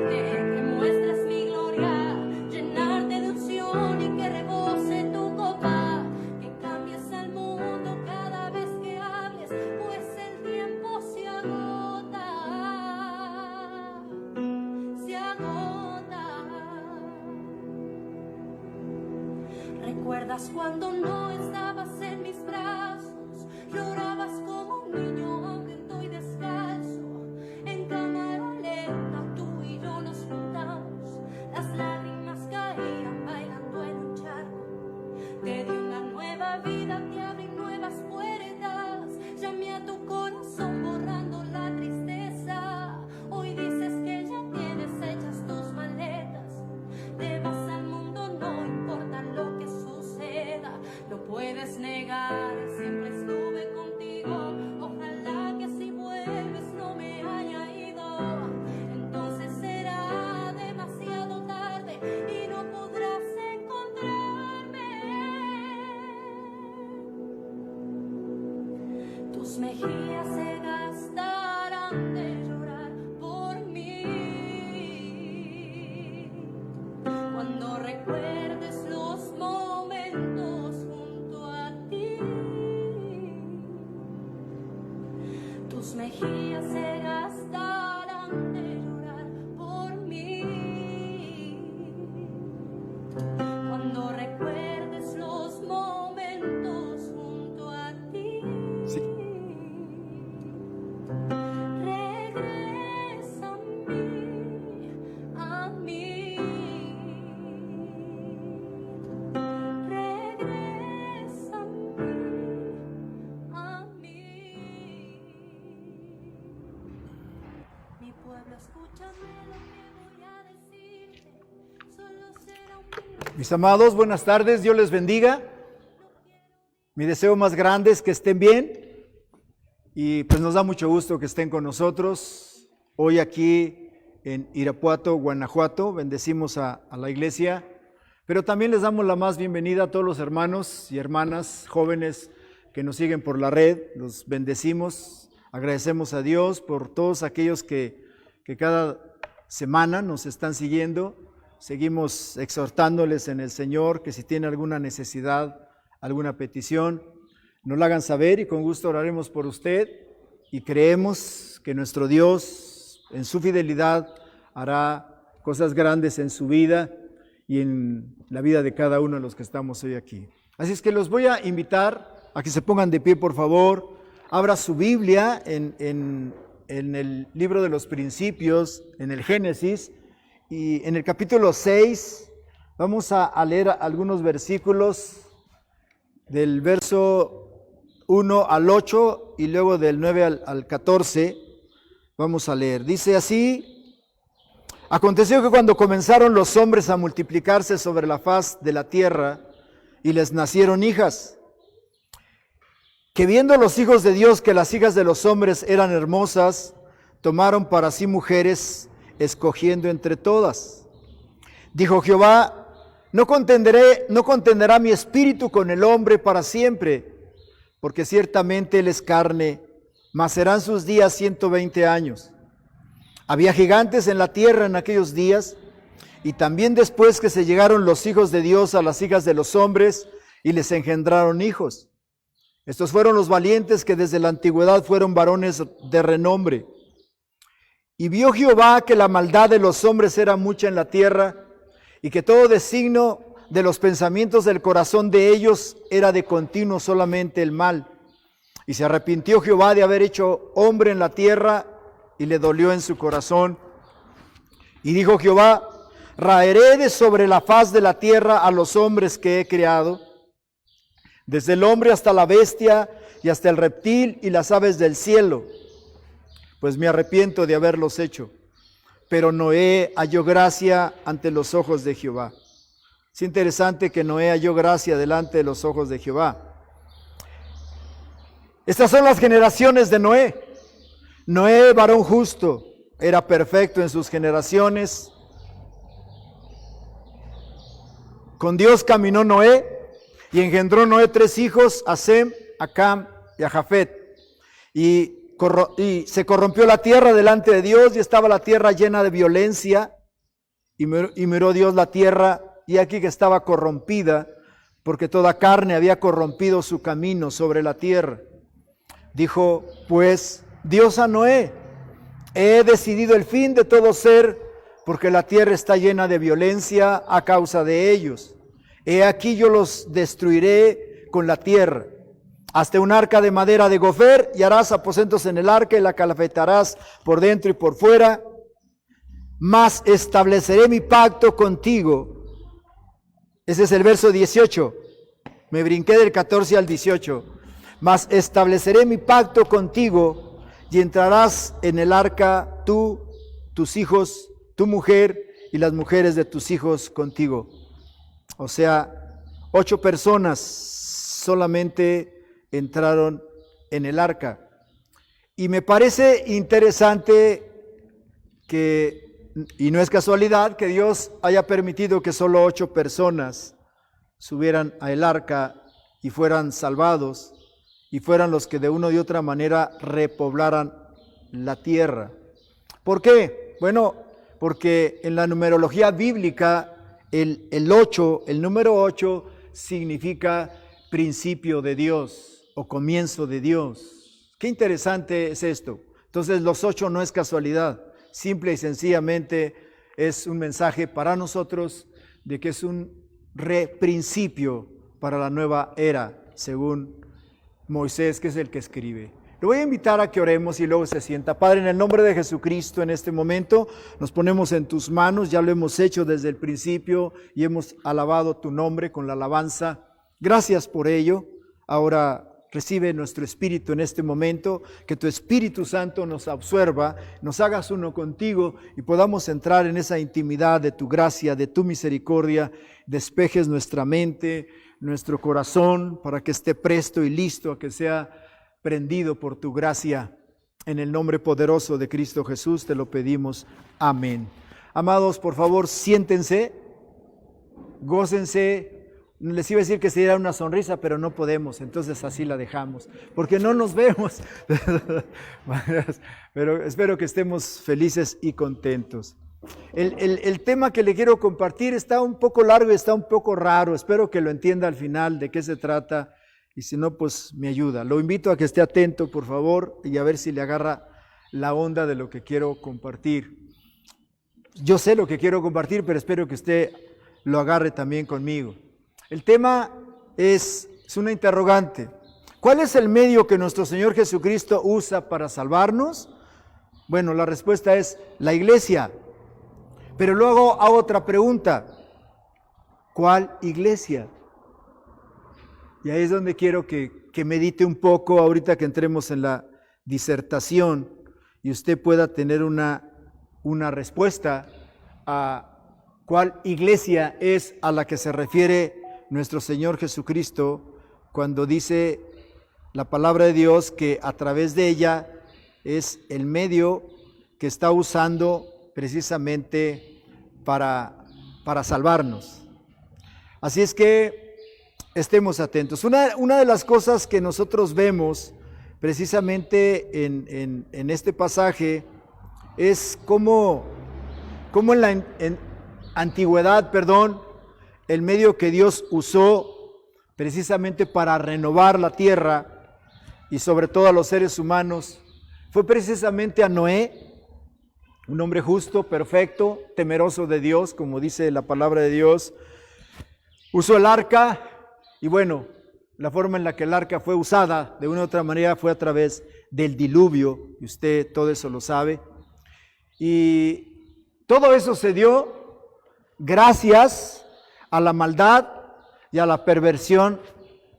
que muestres mi gloria, llenarte de unción y que rebose tu copa, que cambies el mundo cada vez que hables, pues el tiempo se agota, se agota. ¿Recuerdas cuando no estabas en mis brazos? Llorabas como un niño aunque estoy descalzo. En cámara lenta tú y yo nos juntamos. Las lágrimas caían bailando en un charco. Te di una nueva vida, te abrí nuevas puertas. Llamé a tu corazón borrando la tristeza. Hoy dices que ya tienes hechas tus maletas. Te vas al mundo, no importa lo que suceda. No puedes negar, siempre estuve contigo. Ojalá que si vuelves no me haya ido. Entonces será demasiado tarde y no podrás encontrarme. Tus mejillas se gastarán de llorar por mí. Cuando recuerdes los momentos junto a ti, tus mejillas se gastarán de llorar por mí. Cuando recuerdes los momentos junto a ti, Sí. regresa a mí, regresa a mí. Mi pueblo, escúchame lo que voy a decirte, solo será un minuto. Mis amados, buenas tardes, Dios les bendiga. Mi deseo más grande es que estén bien y pues nos da mucho gusto que estén con nosotros. Hoy aquí en Irapuato, Guanajuato, bendecimos a la iglesia, pero también les damos la más bienvenida a todos los hermanos y hermanas jóvenes que nos siguen por la red. Los bendecimos, agradecemos a Dios por todos aquellos que cada semana nos están siguiendo. Seguimos exhortándoles en el Señor que si tienen alguna necesidad, alguna petición, nos la hagan saber y con gusto oraremos por usted y creemos que nuestro Dios en su fidelidad hará cosas grandes en su vida y en la vida de cada uno de los que estamos hoy aquí. Así es que los voy a invitar a que se pongan de pie, por favor. Abra su Biblia en el libro de los principios, en el Génesis, y en el capítulo 6 vamos a leer algunos versículos del verso 1 al 8 y luego del 9 al 14. Vamos a leer. Dice así: aconteció que cuando comenzaron los hombres a multiplicarse sobre la faz de la tierra y les nacieron hijas, que viendo los hijos de Dios que las hijas de los hombres eran hermosas, tomaron para sí mujeres, escogiendo entre todas. Dijo Jehová: no contenderá mi espíritu con el hombre para siempre, porque ciertamente él es carne, mas serán sus días 120 años. Había gigantes en la tierra en aquellos días, y también después que se llegaron los hijos de Dios a las hijas de los hombres, y les engendraron hijos. Estos fueron los valientes que desde la antigüedad fueron varones de renombre. Y vio Jehová que la maldad de los hombres era mucha en la tierra, y que todo designio de los pensamientos del corazón de ellos era de continuo solamente el mal. Y se arrepintió Jehová de haber hecho hombre en la tierra, y le dolió en su corazón. Y dijo Jehová: raeré de sobre la faz de la tierra a los hombres que he creado, desde el hombre hasta la bestia, y hasta el reptil y las aves del cielo, pues me arrepiento de haberlos hecho. Pero Noé halló gracia ante los ojos de Jehová. Es interesante que Noé halló gracia delante de los ojos de Jehová. Estas son las generaciones de Noé. Noé, varón justo, era perfecto en sus generaciones. Con Dios caminó Noé y engendró Noé 3 hijos, a Sem, a Cam y a Jafet. Y y se corrompió la tierra delante de Dios, y estaba la tierra llena de violencia, y miró Dios la tierra, y aquí que estaba corrompida, porque toda carne había corrompido su camino sobre la tierra. Dijo pues Dios a Noé: he decidido el fin de todo ser, porque la tierra está llena de violencia a causa de ellos. He aquí yo los destruiré con la tierra. Hazte un arca de madera de gofer, y harás aposentos en el arca, y la calafetarás por dentro y por fuera. Mas estableceré mi pacto contigo. Ese es el verso 18. Me brinqué del 14 al 18. Mas estableceré mi pacto contigo, y entrarás en el arca tú, tus hijos, tu mujer y las mujeres de tus hijos contigo. O sea, 8 personas solamente entraron en el arca. Y me parece interesante que, y no es casualidad, que Dios haya permitido que solo 8 personas subieran al arca y fueran salvados, y fueran los que de una u otra manera repoblaran la tierra. ¿Por qué? Bueno, porque en la numerología bíblica el número 8 significa principio de Dios o comienzo de Dios. Qué interesante es esto. Entonces los 8 no es casualidad, simple y sencillamente es un mensaje para nosotros de que es un principio para la nueva era, según Moisés, que es el que escribe. Le voy a invitar a que oremos y luego se sienta. Padre, en el nombre de Jesucristo, en este momento nos ponemos en tus manos. Ya lo hemos hecho desde el principio y hemos alabado tu nombre con la alabanza. Gracias por ello. Ahora recibe nuestro espíritu en este momento, que tu Espíritu Santo nos absorba, nos hagas uno contigo y podamos entrar en esa intimidad de tu gracia, de tu misericordia. Despejes nuestra mente, nuestro corazón, para que esté presto y listo a que sea prendido por tu gracia. En el nombre poderoso de Cristo Jesús te lo pedimos. Amén. Amados, por favor, siéntense, gócense. Les iba a decir que se diera una sonrisa, pero no podemos, entonces así la dejamos, porque no nos vemos. Pero espero que estemos felices y contentos. El tema que le quiero compartir está un poco largo y está un poco raro. Espero que lo entienda al final de qué se trata. Y si no, pues me ayuda. Lo invito a que esté atento, por favor, y a ver si le agarra la onda de lo que quiero compartir. Yo sé lo que quiero compartir, pero espero que usted lo agarre también conmigo. El tema es una interrogante. ¿Cuál es el medio que nuestro Señor Jesucristo usa para salvarnos? Bueno, la respuesta es la iglesia. Pero luego hago otra pregunta. ¿Cuál iglesia? Y ahí es donde quiero que medite un poco ahorita que entremos en la disertación y usted pueda tener una respuesta a cuál iglesia es a la que se refiere nuestro Señor Jesucristo cuando dice la palabra de Dios que a través de ella es el medio que está usando precisamente para salvarnos. Así es que estemos atentos. Una de las cosas que nosotros vemos precisamente en este pasaje es cómo en la antigüedad, el medio que Dios usó precisamente para renovar la tierra y sobre todo a los seres humanos fue precisamente a Noé, un hombre justo, perfecto, temeroso de Dios, como dice la palabra de Dios. Usó el arca. Y bueno, la forma en la que el arca fue usada de una u otra manera fue a través del diluvio, y usted todo eso lo sabe. Y todo eso se dio gracias a la maldad y a la perversión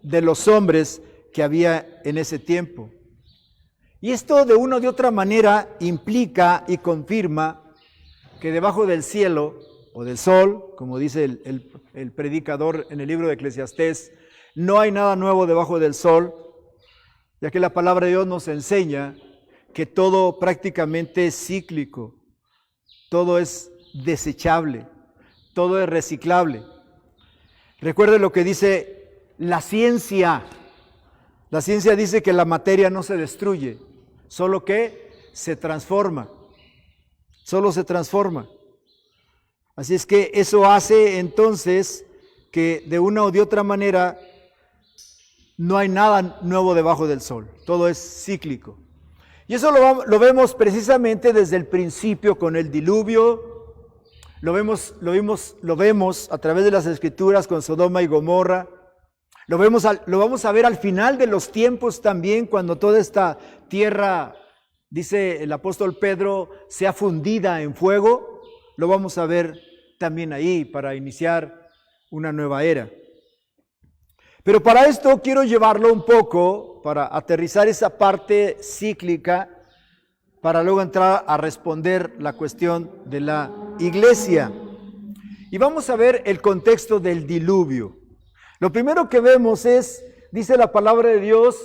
de los hombres que había en ese tiempo. Y esto de una u otra manera implica y confirma que debajo del cielo o del sol, como dice el predicador en el libro de Eclesiastés, no hay nada nuevo debajo del sol, ya que la palabra de Dios nos enseña que todo prácticamente es cíclico, todo es desechable, todo es reciclable. Recuerde lo que dice la ciencia. La ciencia dice que la materia no se destruye, solo que se transforma, solo se transforma. Así es que eso hace entonces que de una o de otra manera no hay nada nuevo debajo del sol, todo es cíclico. Y eso lo vemos precisamente desde el principio con el diluvio, lo vemos a través de las Escrituras con Sodoma y Gomorra, lo vamos a ver al final de los tiempos también, cuando toda esta tierra, dice el apóstol Pedro, sea fundida en fuego, lo vamos a ver también ahí para iniciar una nueva era. Pero para esto quiero llevarlo un poco, para aterrizar esa parte cíclica, para luego entrar a responder la cuestión de la iglesia. Y vamos a ver el contexto del diluvio. Lo primero que vemos es, dice la palabra de Dios,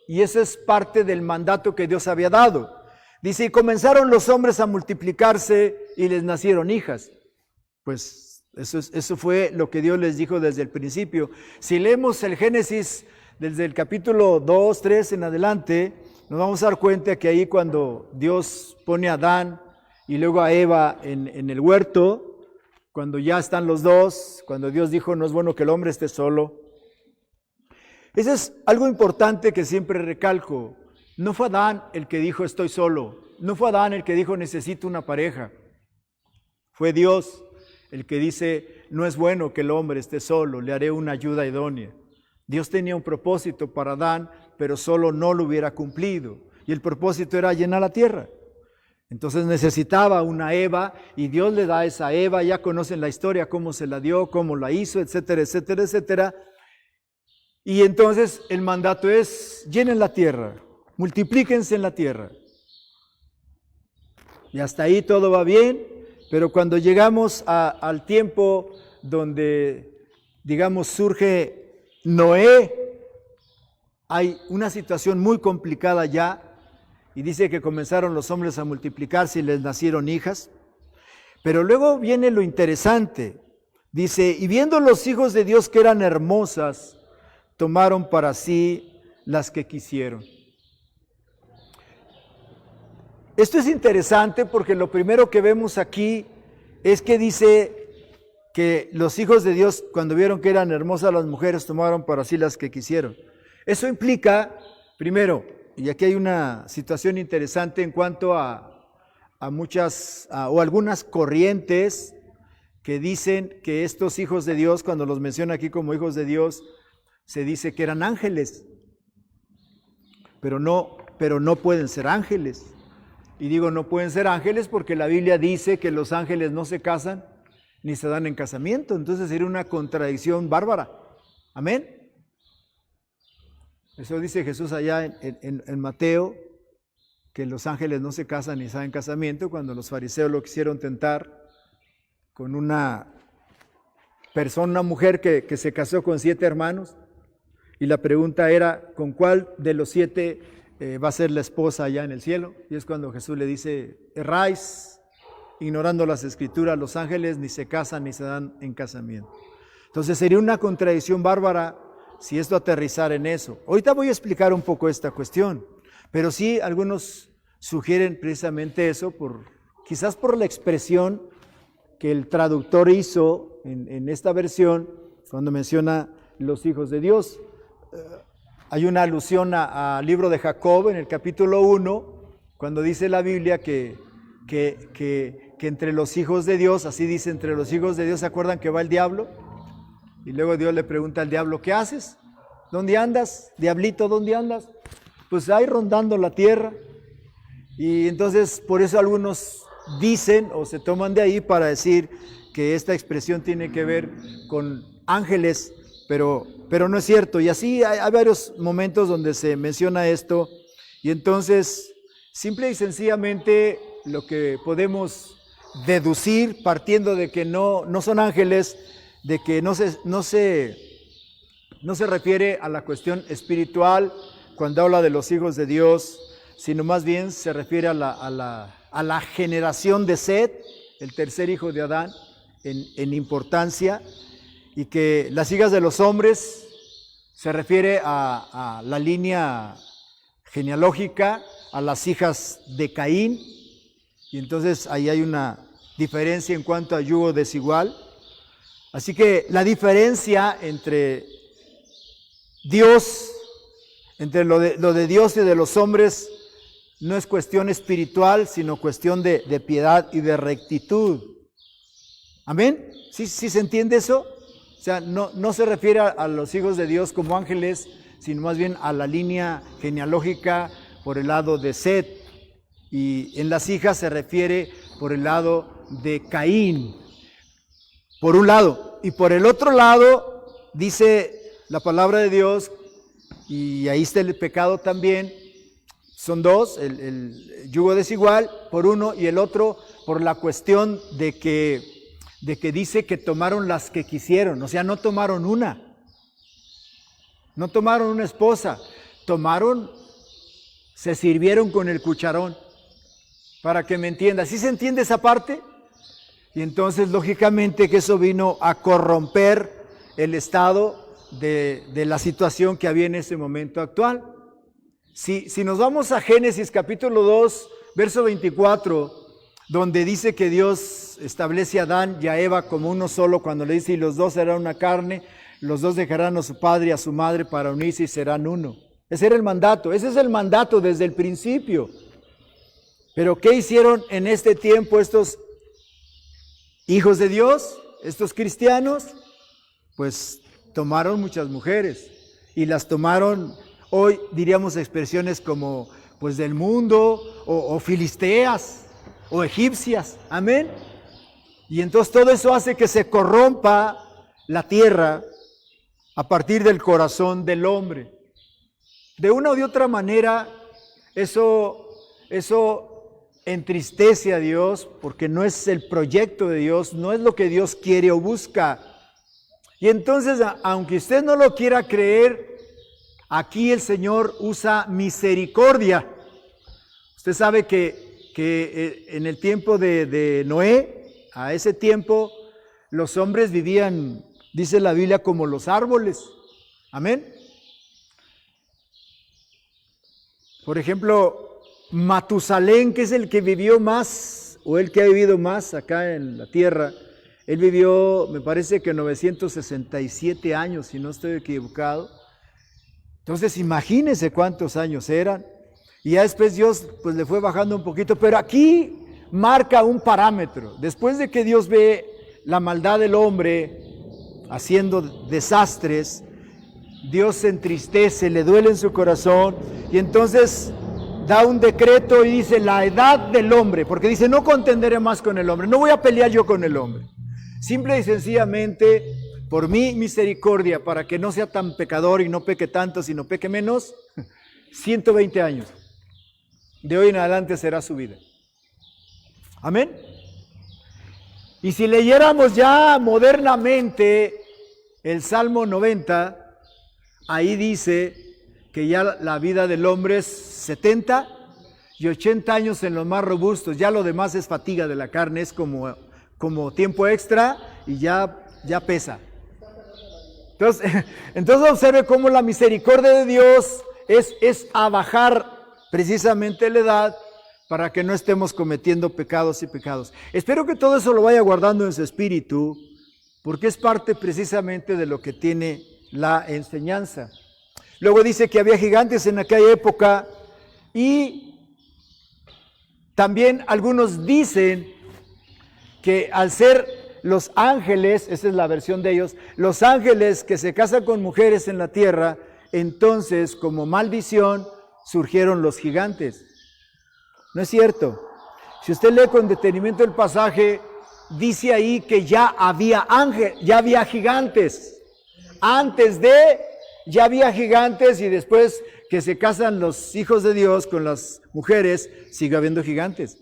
y eso es parte del mandato que Dios había dado. Dice, y comenzaron los hombres a multiplicarse y les nacieron hijas. Pues eso fue lo que Dios les dijo desde el principio. Si leemos el Génesis desde el capítulo 2, 3 en adelante, nos vamos a dar cuenta que ahí cuando Dios pone a Adán y luego a Eva en el huerto, cuando ya están los dos, cuando Dios dijo no es bueno que el hombre esté solo. Eso es algo importante que siempre recalco. No fue Adán el que dijo estoy solo, no fue Adán el que dijo necesito una pareja, fue Dios el que dice, no es bueno que el hombre esté solo, le haré una ayuda idónea. Dios tenía un propósito para Adán, pero solo no lo hubiera cumplido. Y el propósito era llenar la tierra. Entonces necesitaba una Eva, y Dios le da a esa Eva, ya conocen la historia, cómo se la dio, cómo la hizo, etcétera, etcétera, etcétera. Y entonces el mandato es, llenen la tierra, multiplíquense en la tierra. Y hasta ahí todo va bien. Pero cuando llegamos al tiempo donde, digamos, surge Noé, hay una situación muy complicada ya, y dice que comenzaron los hombres a multiplicarse y les nacieron hijas. Pero luego viene lo interesante, dice, y viendo los hijos de Dios que eran hermosas, tomaron para sí las que quisieron. Esto es interesante porque lo primero que vemos aquí es que dice que los hijos de Dios, cuando vieron que eran hermosas las mujeres, tomaron para sí las que quisieron. Eso implica, primero, y aquí hay una situación interesante en cuanto a muchas o algunas corrientes que dicen que estos hijos de Dios, cuando los menciona aquí como hijos de Dios, se dice que eran ángeles, pero no pueden ser ángeles. Y digo no pueden ser ángeles porque la Biblia dice que los ángeles no se casan ni se dan en casamiento. Entonces sería una contradicción bárbara. Amén. Eso dice Jesús allá en Mateo, que los ángeles no se casan ni se dan en casamiento, cuando los fariseos lo quisieron tentar con una persona, una mujer que se casó con 7 hermanos. Y la pregunta era, ¿con cuál de los 7 va a ser la esposa allá en el cielo? Y es cuando Jesús le dice, erráis, ignorando las Escrituras, los ángeles ni se casan ni se dan en casamiento. Entonces sería una contradicción bárbara si esto aterrizara en eso. Ahorita voy a explicar un poco esta cuestión, pero sí algunos sugieren precisamente eso, quizás por la expresión que el traductor hizo en esta versión cuando menciona los hijos de Dios. Hay una alusión al libro de Jacob en el capítulo 1, cuando dice la Biblia que entre los hijos de Dios, así dice, entre los hijos de Dios, ¿se acuerdan que va el diablo? Y luego Dios le pregunta al diablo, ¿qué haces? ¿Dónde andas? Diablito, ¿dónde andas? Pues ahí rondando la tierra. Y entonces por eso algunos dicen o se toman de ahí para decir que esta expresión tiene que ver con ángeles, pero no es cierto. Y así hay varios momentos donde se menciona esto. Y entonces, simple y sencillamente, lo que podemos deducir, partiendo de que no son ángeles, de que no se refiere a la cuestión espiritual cuando habla de los hijos de Dios, sino más bien se refiere a la generación de Set, el tercer hijo de Adán, en importancia, y que las hijas de los hombres se refiere a la línea genealógica a las hijas de Caín, y entonces ahí hay una diferencia en cuanto a yugo desigual. Así que la diferencia entre Dios, entre lo de Dios y de los hombres, no es cuestión espiritual, sino cuestión de piedad y de rectitud. ¿Amén? ¿Sí se entiende eso? O sea, no se refiere a los hijos de Dios como ángeles, sino más bien a la línea genealógica por el lado de Set. Y en las hijas se refiere por el lado de Caín, por un lado. Y por el otro lado, dice la palabra de Dios, y ahí está el pecado también, son dos, el yugo desigual por uno, y el otro por la cuestión de que dice que tomaron las que quisieron, o sea, no tomaron una, no tomaron una esposa, se sirvieron con el cucharón, para que me entienda. ¿Sí se entiende esa parte? Y entonces, lógicamente, que eso vino a corromper el estado de la situación que había en ese momento actual. Si nos vamos a Génesis capítulo 2, verso 24, donde dice que Dios establece a Adán y a Eva como uno solo, cuando le dice, y los dos serán una carne, los dos dejarán a su padre y a su madre para unirse y serán uno. Ese era el mandato, ese es el mandato desde el principio. Pero ¿qué hicieron en este tiempo estos hijos de Dios, estos cristianos? Pues tomaron muchas mujeres y las tomaron, hoy diríamos expresiones como pues del mundo o filisteas o egipcias, amén. Y entonces todo eso hace que se corrompa la tierra a partir del corazón del hombre. De una u de otra manera, eso entristece a Dios, porque no es el proyecto de Dios, no es lo que Dios quiere o busca. Y entonces, aunque usted no lo quiera creer, aquí el Señor usa misericordia. Usted sabe que en el tiempo de Noé, a ese tiempo, los hombres vivían, dice la Biblia, como los árboles. Amén. Por ejemplo, Matusalén, que es el que vivió más, o el que ha vivido más acá en la tierra, él vivió, me parece que 967 años, si no estoy equivocado. Entonces, imagínense cuántos años eran. Y ya después Dios pues le fue bajando un poquito, pero aquí marca un parámetro. Después de que Dios ve la maldad del hombre haciendo desastres, Dios se entristece, le duele en su corazón, y entonces da un decreto y dice la edad del hombre, porque dice no contenderé más con el hombre, no voy a pelear yo con el hombre, simple y sencillamente por mi misericordia, para que no sea tan pecador y no peque tanto, sino peque menos, 120 años, de hoy en adelante será su vida. Amén. Y si leyéramos ya modernamente el Salmo 90, ahí dice que ya la vida del hombre es 70 y 80 años en los más robustos, ya lo demás es fatiga de la carne, es como tiempo extra y ya pesa. Entonces observe cómo la misericordia de Dios es a bajar precisamente la edad para que no estemos cometiendo pecados y pecados. Espero que todo eso lo vaya guardando en su espíritu, porque es parte precisamente de lo que tiene la enseñanza. Luego dice que había gigantes en aquella época y también algunos dicen que al ser los ángeles, esa es la versión de ellos, los ángeles que se casan con mujeres en la tierra, entonces como maldición surgieron los gigantes. No es cierto. Si usted lee con detenimiento el pasaje, dice ahí que ya había gigantes. Antes de, ya había gigantes, y después que se casan los hijos de Dios con las mujeres, sigue habiendo gigantes.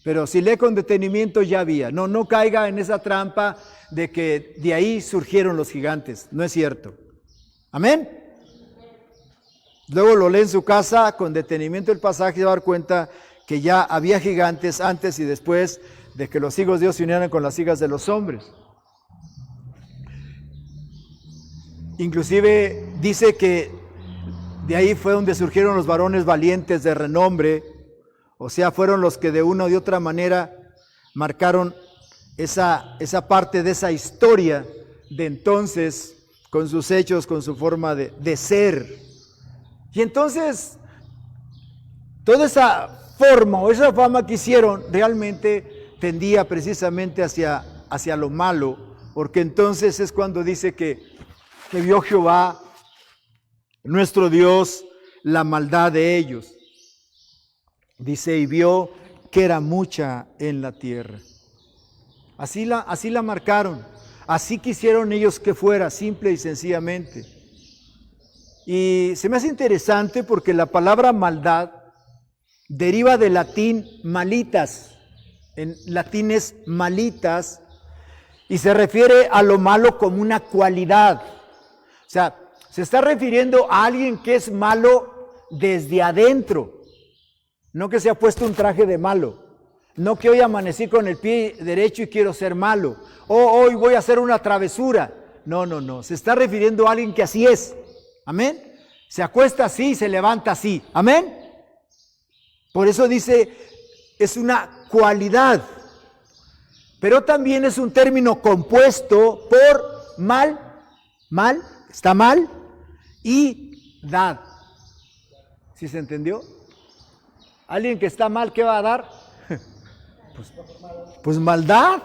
Pero si lee con detenimiento, ya había. No caiga en esa trampa de que de ahí surgieron los gigantes. No es cierto. Amén. Luego lo lee en su casa con detenimiento el pasaje y va a dar cuenta que ya había gigantes antes y después de que los hijos de Dios se unieran con las hijas de los hombres. Inclusive dice que De ahí fue donde surgieron los varones valientes de renombre, o sea, fueron los que de una o de otra manera marcaron esa parte de esa historia de entonces, con sus hechos, con su forma de ser. Y entonces, toda esa forma o esa fama que hicieron realmente tendía precisamente hacia lo malo, porque entonces es cuando dice que vio Jehová, nuestro Dios, la maldad de ellos. Dice, y vio que era mucha en la tierra. Así la marcaron, así quisieron ellos que fuera, simple y sencillamente. Y se me hace interesante porque la palabra maldad deriva del latín malitas, en latín es malitas, y se refiere a lo malo como una cualidad. O sea, se está refiriendo a alguien que es malo desde adentro, no que se ha puesto un traje de malo. No que hoy amanecí con el pie derecho y quiero ser malo. O hoy voy a hacer una travesura. No. Se está refiriendo a alguien que así es. Amén. Se acuesta así y se levanta así. Amén. Por eso dice, es una cualidad. Pero también es un término compuesto por mal, está mal, y dad. ¿Sí se entendió? Alguien que está mal, ¿qué va a dar? Pues maldad.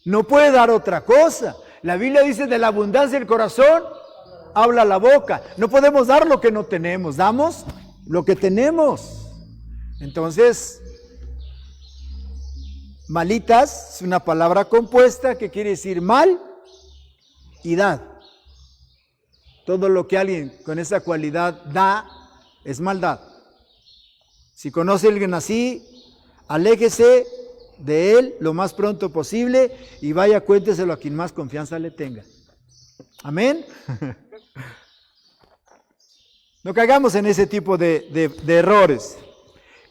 No puede dar otra cosa. La Biblia dice, de la abundancia del corazón habla la boca. No podemos dar lo que no tenemos, damos lo que tenemos. Entonces, malitas es una palabra compuesta que quiere decir mal y dad. Todo lo que alguien con esa cualidad da es maldad. Si conoce a alguien así, aléjese de él lo más pronto posible y vaya, cuénteselo a quien más confianza le tenga. Amén. No caigamos en ese tipo de errores.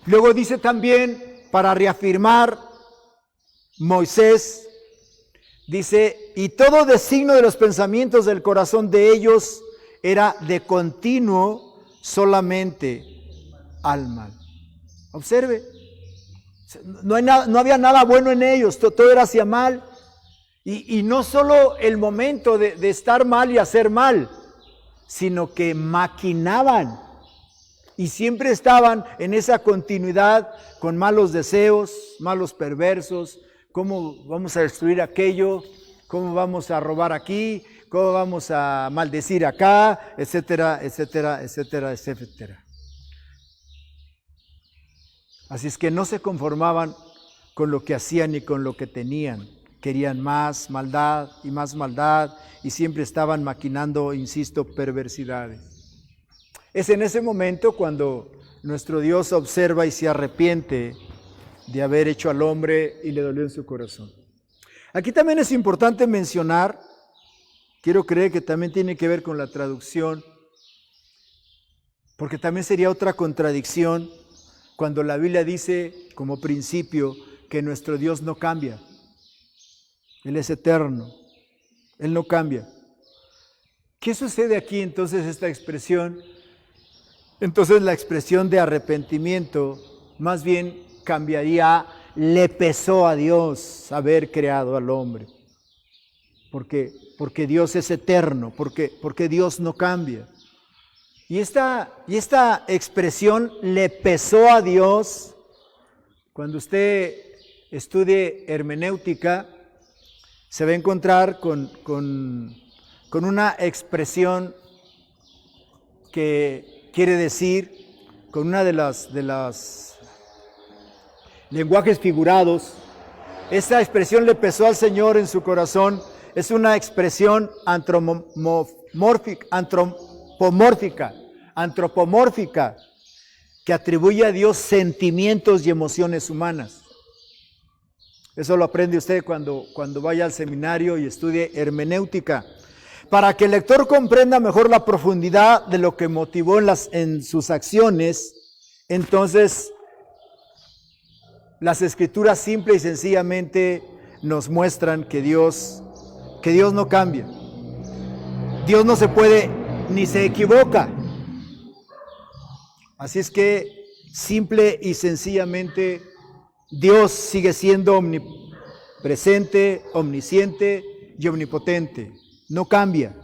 Luego dice también, para reafirmar Moisés, dice, y todo designio de los pensamientos del corazón de ellos era de continuo solamente al mal. Observe, no había nada bueno en ellos, todo era hacia mal. Y no solo el momento de estar mal y hacer mal, sino que maquinaban y siempre estaban en esa continuidad con malos deseos, malos perversos. ¿Cómo vamos a destruir aquello? ¿Cómo vamos a robar aquí? ¿Cómo vamos a maldecir acá? Etcétera, etcétera, etcétera, etcétera. Así es que no se conformaban con lo que hacían y con lo que tenían. Querían más maldad y siempre estaban maquinando, insisto, perversidades. Es en ese momento cuando nuestro Dios observa y se arrepiente de haber hecho al hombre y le dolió en su corazón. Aquí también es importante mencionar, quiero creer que también tiene que ver con la traducción, porque también sería otra contradicción cuando la Biblia dice como principio que nuestro Dios no cambia. Él es eterno, Él no cambia. ¿Qué sucede aquí entonces esta expresión? Entonces la expresión de arrepentimiento más bien cambiaría, le pesó a Dios haber creado al hombre. Porque Dios es eterno, porque Dios no cambia. Y esta expresión le pesó a Dios, cuando usted estudie hermenéutica, se va a encontrar con una expresión que quiere decir, con una de las lenguajes figurados. Esta expresión le pesó al Señor en su corazón. Es una expresión antropomórfica, que atribuye a Dios sentimientos y emociones humanas. Eso lo aprende usted cuando vaya al seminario y estudie hermenéutica. Para que el lector comprenda mejor la profundidad de lo que motivó en sus acciones, entonces las Escrituras simple y sencillamente nos muestran que Dios no cambia. Dios no se puede ni se equivoca. Así es que, simple y sencillamente, Dios sigue siendo omnipresente, omnisciente y omnipotente. No cambia.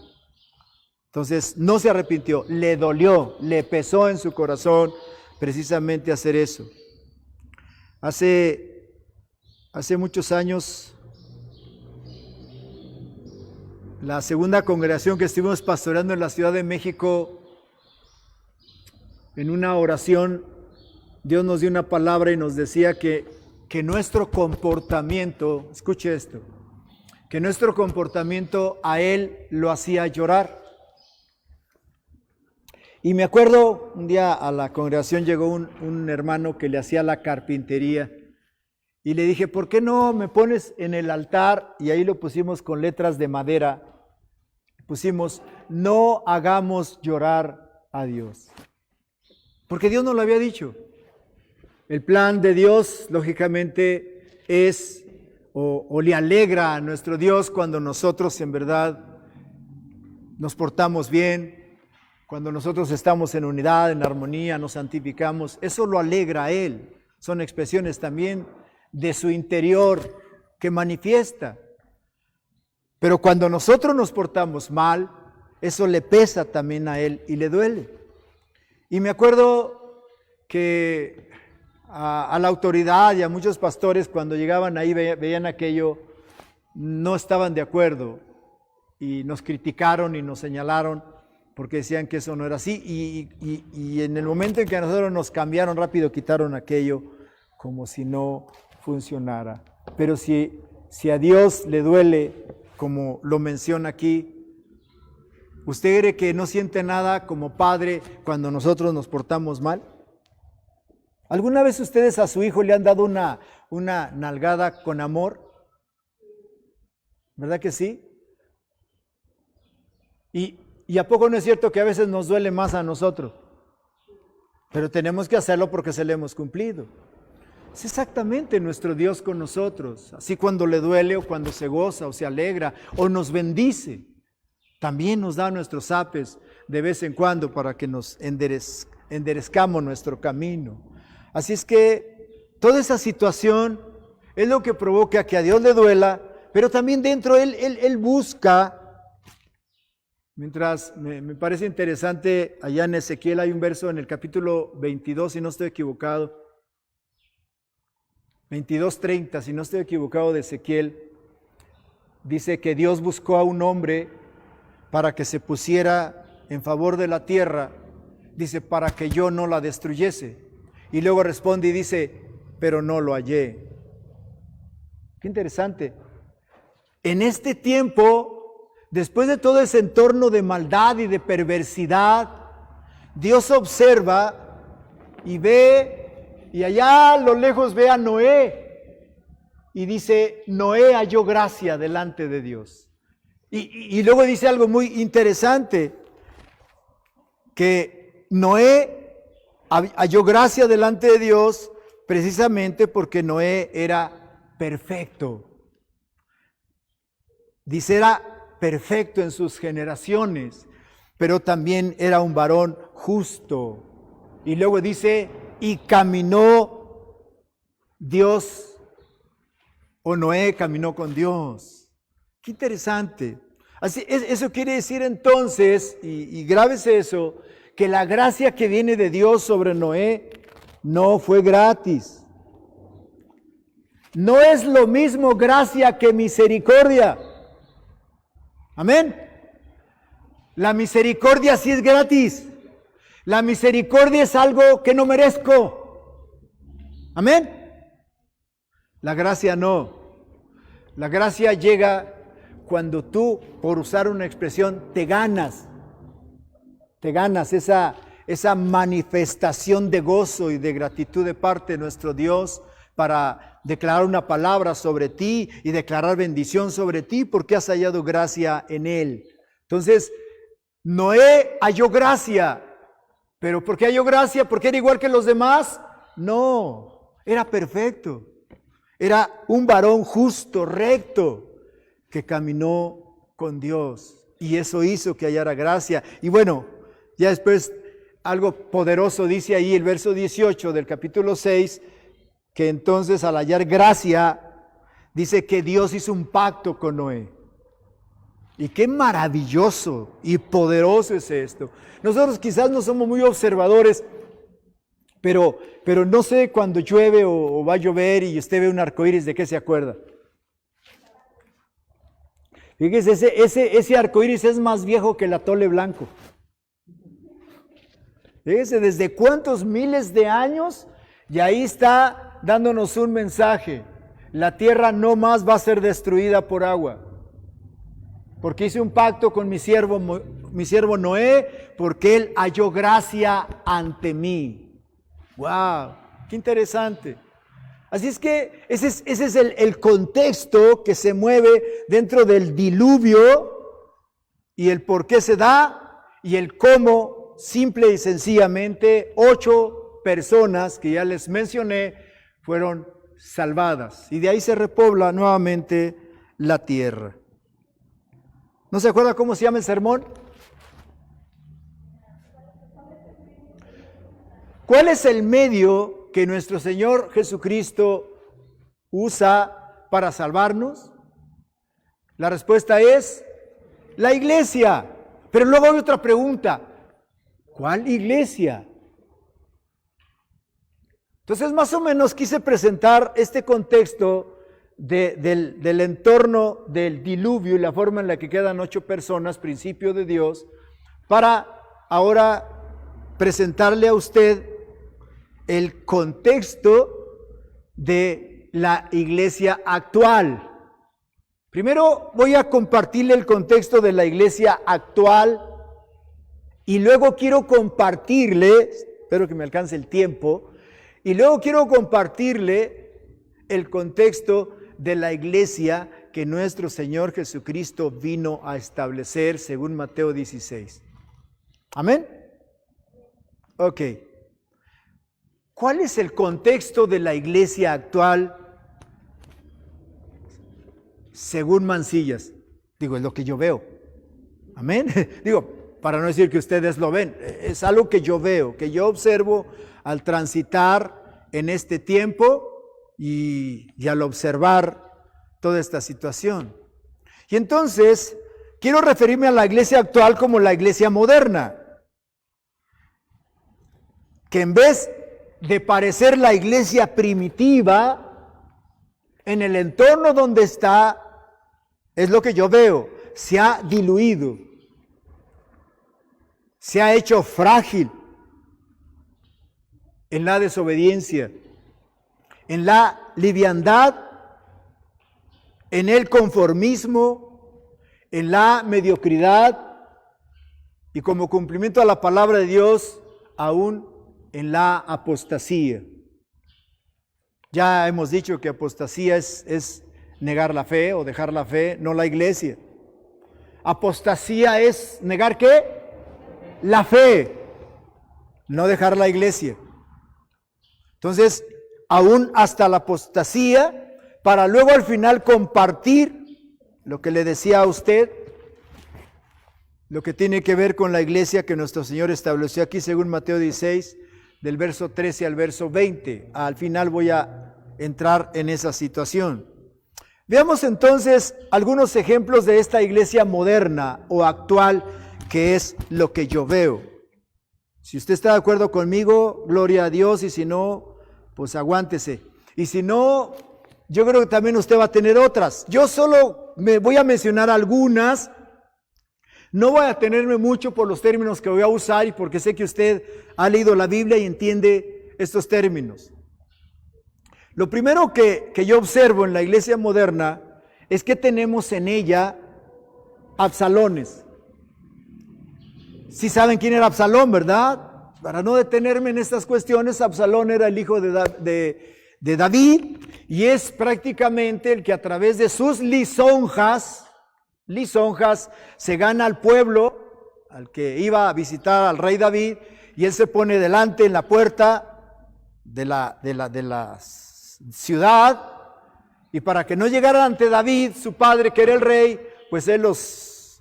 Entonces, no se arrepintió, le dolió, le pesó en su corazón precisamente hacer eso. Hace muchos años, la segunda congregación que estuvimos pastoreando en la Ciudad de México, en una oración, Dios nos dio una palabra y nos decía que nuestro comportamiento, escuche esto, que nuestro comportamiento a Él lo hacía llorar. Y me acuerdo, un día a la congregación llegó un hermano que le hacía la carpintería y le dije, ¿por qué no me pones en el altar? Y ahí lo pusimos con letras de madera, pusimos, no hagamos llorar a Dios. Porque Dios nos lo había dicho. El plan de Dios, lógicamente, es o le alegra a nuestro Dios cuando nosotros en verdad nos portamos bien, cuando nosotros estamos en unidad, en armonía, nos santificamos. Eso lo alegra a Él. Son expresiones también de su interior que manifiesta. Pero cuando nosotros nos portamos mal, eso le pesa también a Él y le duele. Y me acuerdo que a la autoridad y a muchos pastores cuando llegaban ahí veían aquello, no estaban de acuerdo y nos criticaron y nos señalaron porque decían que eso no era así y en el momento en que a nosotros nos cambiaron rápido quitaron aquello como si no funcionara. Pero si a Dios le duele, como lo menciona aquí, ¿usted cree que no siente nada como padre cuando nosotros nos portamos mal? ¿Alguna vez ustedes a su hijo le han dado una nalgada con amor? ¿Verdad que sí? ¿Y a poco no es cierto que a veces nos duele más a nosotros? Pero tenemos que hacerlo porque se le hemos cumplido. Es exactamente nuestro Dios con nosotros. Así cuando le duele o cuando se goza o se alegra o nos bendice, también nos da nuestros apes de vez en cuando para que nos enderezcamos nuestro camino. Así es que toda esa situación es lo que provoca que a Dios le duela, pero también dentro Él busca. Mientras me parece interesante, allá en Ezequiel hay un verso en el capítulo 22, si no estoy equivocado, 22:30, si no estoy equivocado, de Ezequiel, dice que Dios buscó a un hombre para que se pusiera en favor de la tierra, dice, para que yo no la destruyese. Y luego responde y dice, pero no lo hallé. Qué interesante. En este tiempo, después de todo ese entorno de maldad y de perversidad, Dios observa y ve, y allá a lo lejos ve a Noé, y dice, Noé halló gracia delante de Dios. Y luego dice algo muy interesante, que Noé halló gracia delante de Dios precisamente porque Noé era perfecto. Dice, era perfecto en sus generaciones, pero también era un varón justo. Y luego dice, y caminó Dios, o Noé caminó con Dios. Qué interesante. Así, eso quiere decir entonces, y grábese eso, que la gracia que viene de Dios sobre Noé no fue gratis. No es lo mismo gracia que misericordia. Amén. La misericordia sí es gratis. La misericordia es algo que no merezco. Amén. La gracia no. La gracia llega cuando tú, por usar una expresión, te ganas esa manifestación de gozo y de gratitud de parte de nuestro Dios para declarar una palabra sobre ti y declarar bendición sobre ti porque has hallado gracia en Él. Entonces, Noé halló gracia, pero ¿por qué halló gracia? ¿Porque era igual que los demás? No, era perfecto. Era un varón justo, recto, que caminó con Dios y eso hizo que hallara gracia. Y bueno, ya después algo poderoso, dice ahí el verso 18 del capítulo 6, que entonces al hallar gracia, dice que Dios hizo un pacto con Noé. Y qué maravilloso y poderoso es esto. Nosotros quizás no somos muy observadores, pero no sé cuando llueve o va a llover y usted ve un arcoíris, ¿de qué se acuerda? Fíjese, ese arcoíris es más viejo que el atole blanco. Fíjese, desde cuántos miles de años, y ahí está dándonos un mensaje. La tierra no más va a ser destruida por agua. Porque hice un pacto con mi siervo Noé, porque él halló gracia ante mí. ¡Wow! ¡Qué interesante! Así es que ese es el contexto que se mueve dentro del diluvio y el por qué se da y el cómo, simple y sencillamente, 8 personas que ya les mencioné fueron salvadas. Y de ahí se repobla nuevamente la tierra. ¿No se acuerda cómo se llama el sermón? ¿Cuál es el medio que nuestro Señor Jesucristo usa para salvarnos? La respuesta es la iglesia. Pero luego hay otra pregunta. ¿Cuál iglesia? Entonces, más o menos quise presentar este contexto del entorno del diluvio y la forma en la que quedan 8 personas, principio de Dios, para ahora presentarle a usted el contexto de la iglesia actual. Primero voy a compartirle el contexto de la iglesia actual y luego quiero compartirle, espero que me alcance el tiempo, y luego quiero compartirle el contexto de la iglesia que nuestro Señor Jesucristo vino a establecer según Mateo 16. ¿Amén? Ok. ¿Cuál es el contexto de la iglesia actual según Mancillas? Digo, es lo que yo veo. ¿Amén? Digo, para no decir que ustedes lo ven, es algo que yo veo, que yo observo al transitar en este tiempo y al observar toda esta situación. Y entonces, quiero referirme a la iglesia actual como la iglesia moderna, que en vez de parecer la iglesia primitiva, en el entorno donde está, es lo que yo veo, se ha diluido, se ha hecho frágil en la desobediencia, en la liviandad, en el conformismo, en la mediocridad y como cumplimiento a la palabra de Dios, aún en la apostasía. Ya hemos dicho que apostasía es negar la fe o dejar la fe, no la iglesia. Apostasía es negar ¿qué? La fe, no dejar la iglesia. Entonces, aún hasta la apostasía, para luego al final compartir lo que le decía a usted, lo que tiene que ver con la iglesia que nuestro Señor estableció aquí según Mateo 16, del verso 13 al verso 20. Al final voy a entrar en esa situación. Veamos entonces algunos ejemplos de esta iglesia moderna o actual, que es lo que yo veo. Si usted está de acuerdo conmigo, gloria a Dios, y si no, pues aguántese. Y si no, yo creo que también usted va a tener otras. Yo solo me voy a mencionar algunas. No voy a tenerme mucho por los términos que voy a usar y porque sé que usted ha leído la Biblia y entiende estos términos. Lo primero que yo observo en la iglesia moderna es que tenemos en ella Absalones. Sí saben quién era Absalón, ¿verdad? Para no detenerme en estas cuestiones, Absalón era el hijo de David y es prácticamente el que a través de sus lisonjas se gana al pueblo, al que iba a visitar al rey David, y él se pone delante en la puerta de la ciudad, y para que no llegaran ante David, su padre, que era el rey, pues él los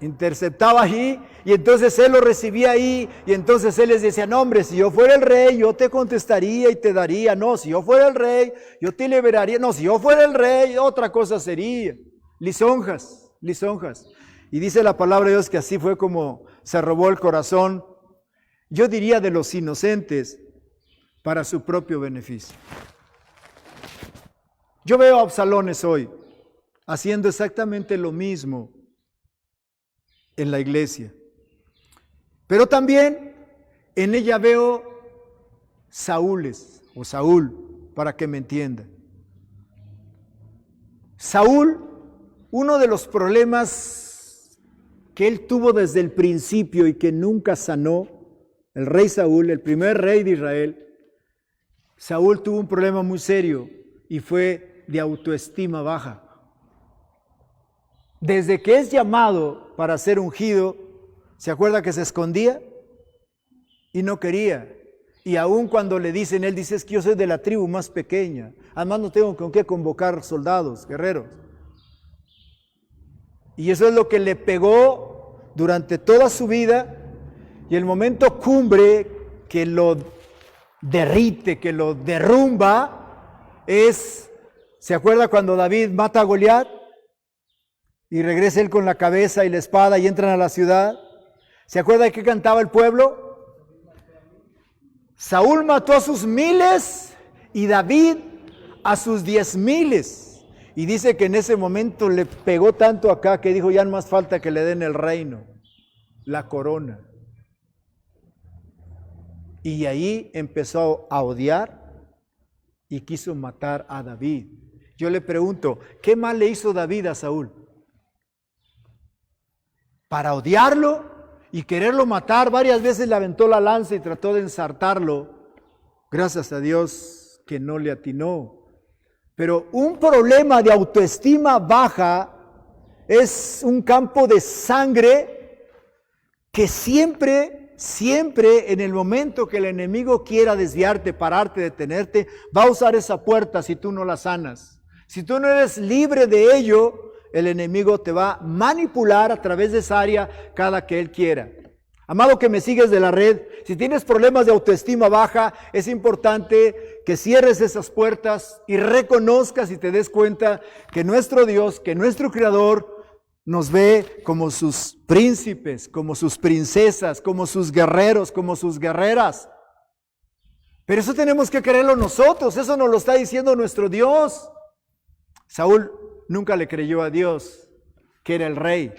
interceptaba allí Y entonces él lo recibía ahí, y entonces él les decía, no hombre, si yo fuera el rey, yo te contestaría y te daría. No, si yo fuera el rey, yo te liberaría. No, si yo fuera el rey, otra cosa sería. Lisonjas, lisonjas. Y dice la palabra de Dios que así fue como se robó el corazón, yo diría de los inocentes, para su propio beneficio. Yo veo a Absalones hoy haciendo exactamente lo mismo en la iglesia. Pero también en ella veo Saúles, o Saúl, para que me entiendan. Saúl, uno de los problemas que él tuvo desde el principio y que nunca sanó, el rey Saúl, el primer rey de Israel, Saúl tuvo un problema muy serio y fue de autoestima baja. Desde que es llamado para ser ungido, ¿se acuerda que se escondía? Y no quería. Y aún cuando le dicen, él dice, es que yo soy de la tribu más pequeña. Además no tengo con qué convocar soldados, guerreros. Y eso es lo que le pegó durante toda su vida. Y el momento cumbre que lo derrite, que lo derrumba, es, ¿se acuerda cuando David mata a Goliat? Y regresa él con la cabeza y la espada y entran a la ciudad. ¿Se acuerda de qué cantaba el pueblo? Saúl mató a sus 1000 y David a sus 10,000. Y dice que en ese momento le pegó tanto acá que dijo, ya no más falta que le den el reino, la corona. Y ahí empezó a odiar y quiso matar a David. Yo le pregunto, ¿qué mal le hizo David a Saúl? Para odiarlo y quererlo matar, varias veces le aventó la lanza y trató de ensartarlo. Gracias a Dios que no le atinó. Pero un problema de autoestima baja es un campo de sangre que siempre en el momento que el enemigo quiera desviarte, pararte, detenerte, va a usar esa puerta si tú no la sanas. Si tú no eres libre de ello, el enemigo te va a manipular a través de esa área cada que él quiera. Amado que me sigues de la red, si tienes problemas de autoestima baja, es importante que cierres esas puertas y reconozcas y te des cuenta que nuestro Dios, que nuestro Creador nos ve como sus príncipes, como sus princesas, como sus guerreros, como sus guerreras. Pero eso tenemos que creerlo nosotros, eso nos lo está diciendo nuestro Dios. Saúl nunca le creyó a Dios, que era el rey,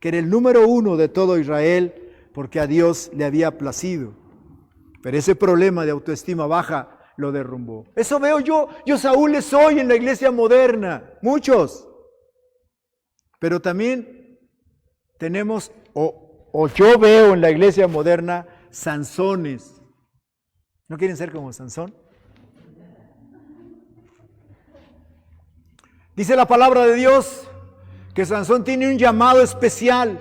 que era el número 1 de todo Israel, porque a Dios le había placido. Pero ese problema de autoestima baja lo derrumbó. Eso veo yo Saúl soy en la iglesia moderna, muchos. Pero también tenemos, o yo veo en la iglesia moderna, Sansones. ¿No quieren ser como Sansón? Dice la palabra de Dios que Sansón tiene un llamado especial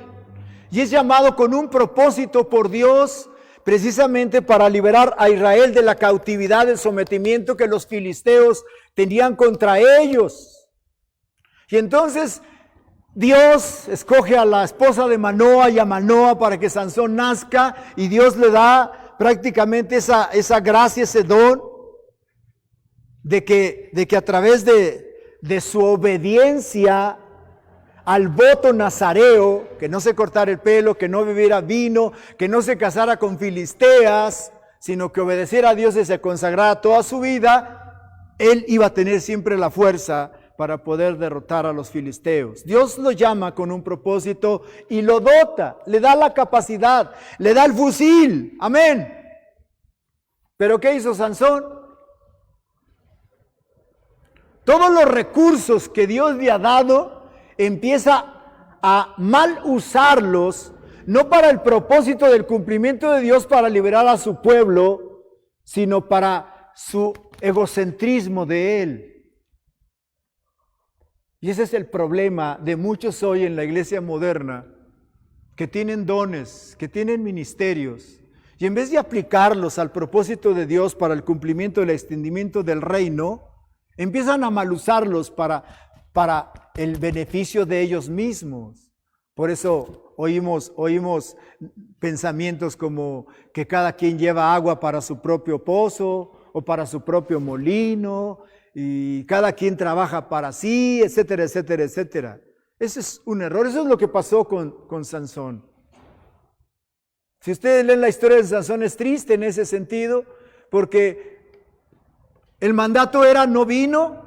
y es llamado con un propósito por Dios precisamente para liberar a Israel de la cautividad, del sometimiento que los filisteos tenían contra ellos. Y entonces Dios escoge a la esposa de Manoa y a Manoa para que Sansón nazca y Dios le da prácticamente esa gracia, ese don de que a través de su obediencia al voto nazareo, que no se cortara el pelo, que no bebiera vino, que no se casara con filisteas, sino que obedeciera a Dios y se consagrara toda su vida, él iba a tener siempre la fuerza para poder derrotar a los filisteos. Dios lo llama con un propósito y lo dota, le da la capacidad, le da el fusil, amén. ¿Pero qué hizo Sansón? Todos los recursos que Dios le ha dado, empieza a mal usarlos, no para el propósito del cumplimiento de Dios para liberar a su pueblo, sino para su egocentrismo de él. Y ese es el problema de muchos hoy en la iglesia moderna, que tienen dones, que tienen ministerios, y en vez de aplicarlos al propósito de Dios para el cumplimiento del extendimiento del reino, empiezan a mal usarlos para el beneficio de ellos mismos. Por eso oímos pensamientos como que cada quien lleva agua para su propio pozo o para su propio molino y cada quien trabaja para sí, etcétera, etcétera, etcétera. Ese es un error. Eso es lo que pasó con Sansón. Si ustedes leen la historia de Sansón, es triste en ese sentido, porque el mandato era no vino,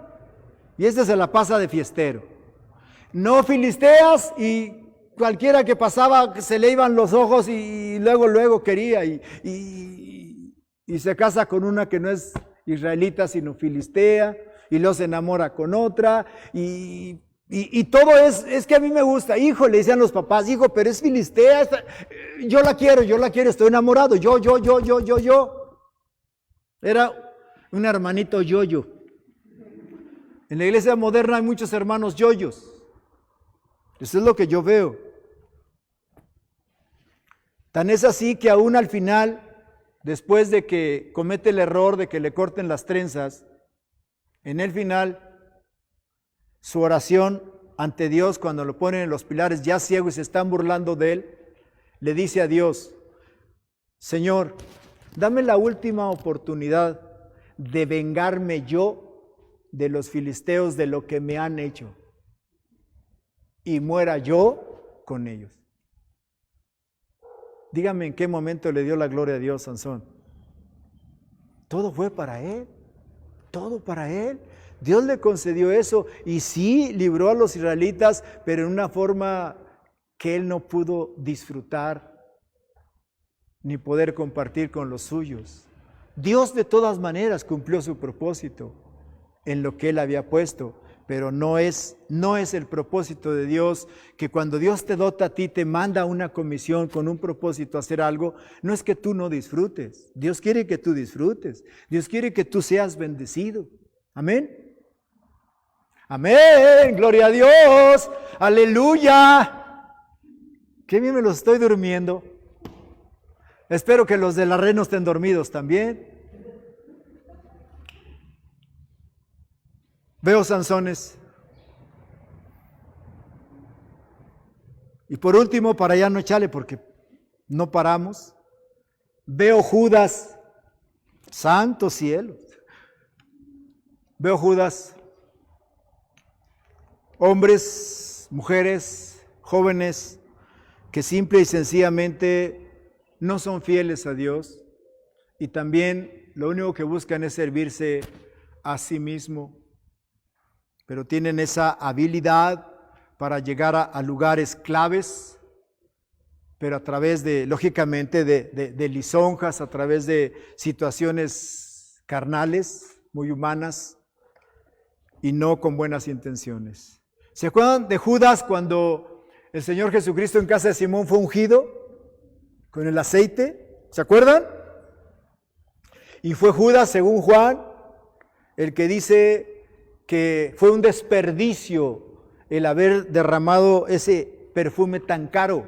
y este se la pasa de fiestero. No filisteas, y cualquiera que pasaba se le iban los ojos y luego quería, y se casa con una que no es israelita sino filistea, y luego se enamora con otra, y todo es que a mí me gusta, hijo, le decían los papás, hijo, pero es filistea, yo la quiero, estoy enamorado, yo. Era un hermanito yoyo. En la iglesia moderna hay muchos hermanos yoyos. Eso es lo que yo veo. Tan es así que aún al final, después de que comete el error de que le corten las trenzas, en el final, su oración ante Dios, cuando lo ponen en los pilares ya ciego y se están burlando de él, le dice a Dios: Señor, dame la última oportunidad de vengarme yo de los filisteos de lo que me han hecho y muera yo con ellos. Dígame en qué momento le dio la gloria a Dios Sansón. Todo fue para él, todo para él. Dios le concedió eso y sí libró a los israelitas, pero en una forma que él no pudo disfrutar ni poder compartir con los suyos. Dios de todas maneras cumplió su propósito en lo que él había puesto, pero no es el propósito de Dios que cuando Dios te dota a ti, te manda una comisión con un propósito a hacer algo, no es que tú no disfrutes. Dios quiere que tú disfrutes. Dios quiere que tú seas bendecido. Amén. Amén, gloria a Dios, aleluya. Qué bien me los estoy durmiendo. Espero que los de la red no estén dormidos también. Veo Sansones. Y por último, para ya no echarle porque no paramos, veo Judas, santo cielo. Veo Judas. Hombres, mujeres, jóvenes, que simple y sencillamente no son fieles a Dios y también lo único que buscan es servirse a sí mismo, pero tienen esa habilidad para llegar a lugares claves, pero a través de, lógicamente, de lisonjas, a través de situaciones carnales, muy humanas, y no con buenas intenciones. ¿Se acuerdan de Judas cuando el Señor Jesucristo en casa de Simón fue ungido con el aceite? ¿Se acuerdan? Y fue Judas, según Juan, el que dice que fue un desperdicio el haber derramado ese perfume tan caro.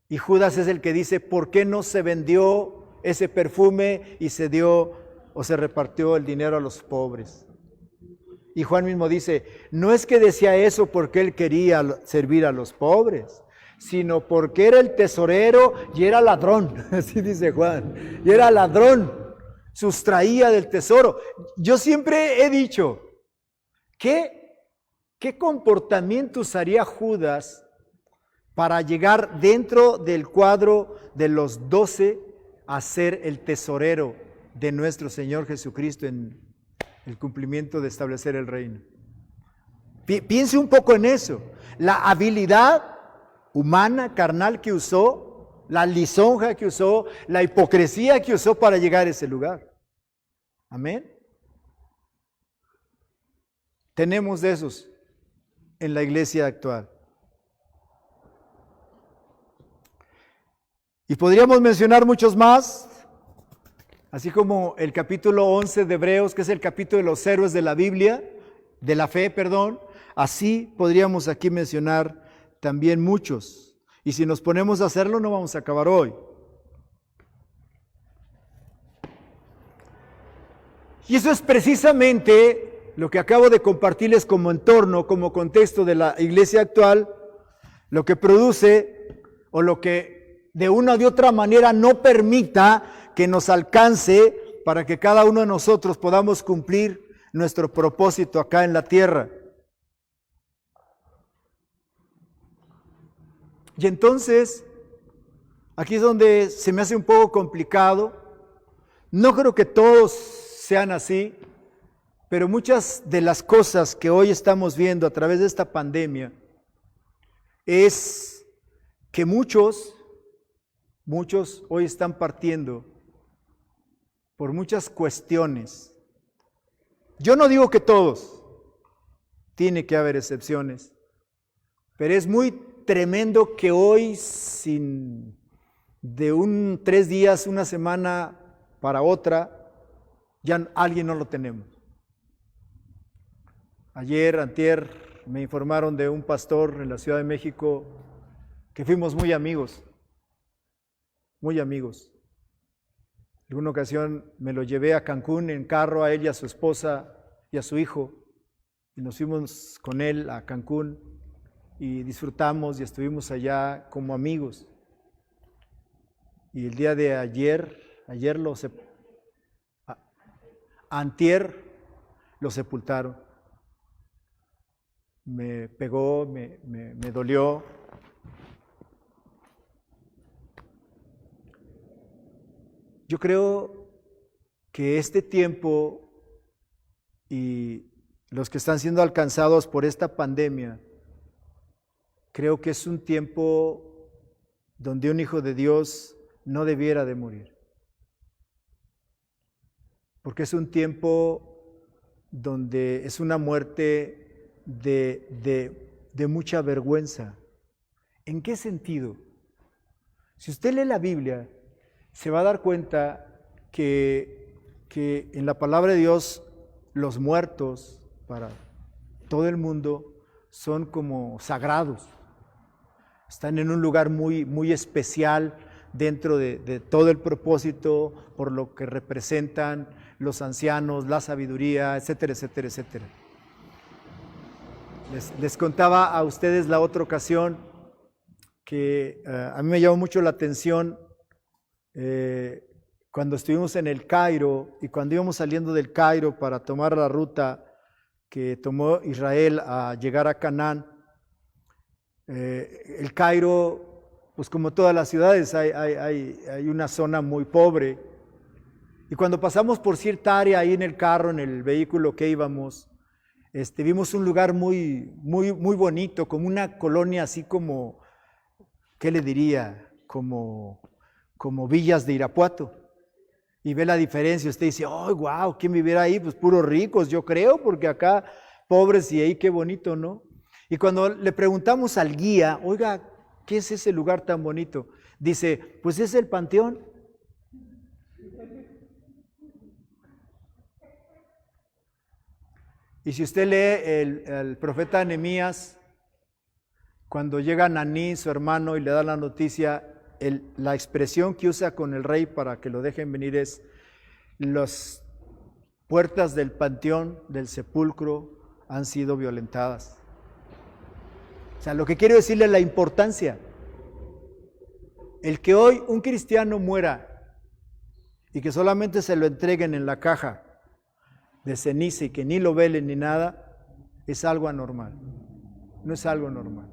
Y Judas es el que dice, ¿por qué no se vendió ese perfume y se dio o se repartió el dinero a los pobres? Y Juan mismo dice, no es que decía eso porque él quería servir a los pobres, sino porque era el tesorero y era ladrón, así dice Juan, y era ladrón, sustraía del tesoro. Yo siempre he dicho, ¿qué comportamiento usaría Judas para llegar dentro del cuadro de los 12 a ser el tesorero de nuestro Señor Jesucristo en el cumplimiento de establecer el reino? Piense un poco en eso. La habilidad humana, carnal que usó, la lisonja que usó, la hipocresía que usó para llegar a ese lugar. Amén. Tenemos de esos en la iglesia actual. Y podríamos mencionar muchos más, así como el capítulo 11 de Hebreos, que es el capítulo de los héroes de la Biblia, de la fe, perdón. Así podríamos aquí mencionar también muchos. Y si nos ponemos a hacerlo, no vamos a acabar hoy. Y eso es precisamente lo que acabo de compartirles como entorno, como contexto de la iglesia actual, lo que produce o lo que de una o de otra manera no permita que nos alcance para que cada uno de nosotros podamos cumplir nuestro propósito acá en la tierra. Y entonces, aquí es donde se me hace un poco complicado. No creo que todos sean así, pero muchas de las cosas que hoy estamos viendo a través de esta pandemia es que muchos hoy están partiendo por muchas cuestiones. Yo no digo que todos, tiene que haber excepciones, pero es muy tremendo que hoy, de 3 días, una semana para otra, ya alguien no lo tenemos. Ayer, antier, me informaron de un pastor en la Ciudad de México que fuimos muy amigos. En una ocasión me lo llevé a Cancún en carro, a él y a su esposa y a su hijo, y nos fuimos con él a Cancún y disfrutamos y estuvimos allá como amigos. Y el día de antier lo sepultaron. Me pegó, me dolió. Yo creo que este tiempo y los que están siendo alcanzados por esta pandemia, creo que es un tiempo donde un hijo de Dios no debiera de morir. Porque es un tiempo donde es una muerte de mucha vergüenza. ¿En qué sentido? Si usted lee la Biblia, se va a dar cuenta que en la palabra de Dios los muertos para todo el mundo son como sagrados. Están en un lugar muy, muy especial dentro de todo el propósito, por lo que representan los ancianos, la sabiduría, etcétera, etcétera, etcétera. Les contaba a ustedes la otra ocasión que a mí me llamó mucho la atención cuando estuvimos en el Cairo y cuando íbamos saliendo del Cairo para tomar la ruta que tomó Israel a llegar a Canaán. El Cairo, pues como todas las ciudades, hay una zona muy pobre. Y cuando pasamos por cierta área ahí en el carro, en el vehículo que íbamos, vimos un lugar muy, muy, muy bonito, como una colonia así como, ¿qué le diría? Como Villas de Irapuato. Y ve la diferencia, usted dice, ¡oh, wow! ¿Quién viviera ahí? Pues puros ricos, yo creo, porque acá pobres y ahí qué bonito, ¿no? Y cuando le preguntamos al guía, oiga, ¿qué es ese lugar tan bonito? Dice, pues es el Panteón. Y si usted lee el profeta Nehemías, cuando llega Naní, su hermano, y le da la noticia, la expresión que usa con el rey para que lo dejen venir es: las puertas del panteón, del sepulcro, han sido violentadas. O sea, lo que quiero decirle es la importancia. El que hoy un cristiano muera y que solamente se lo entreguen en la caja de ceniza y que ni lo velen ni nada, es algo anormal. No es algo normal.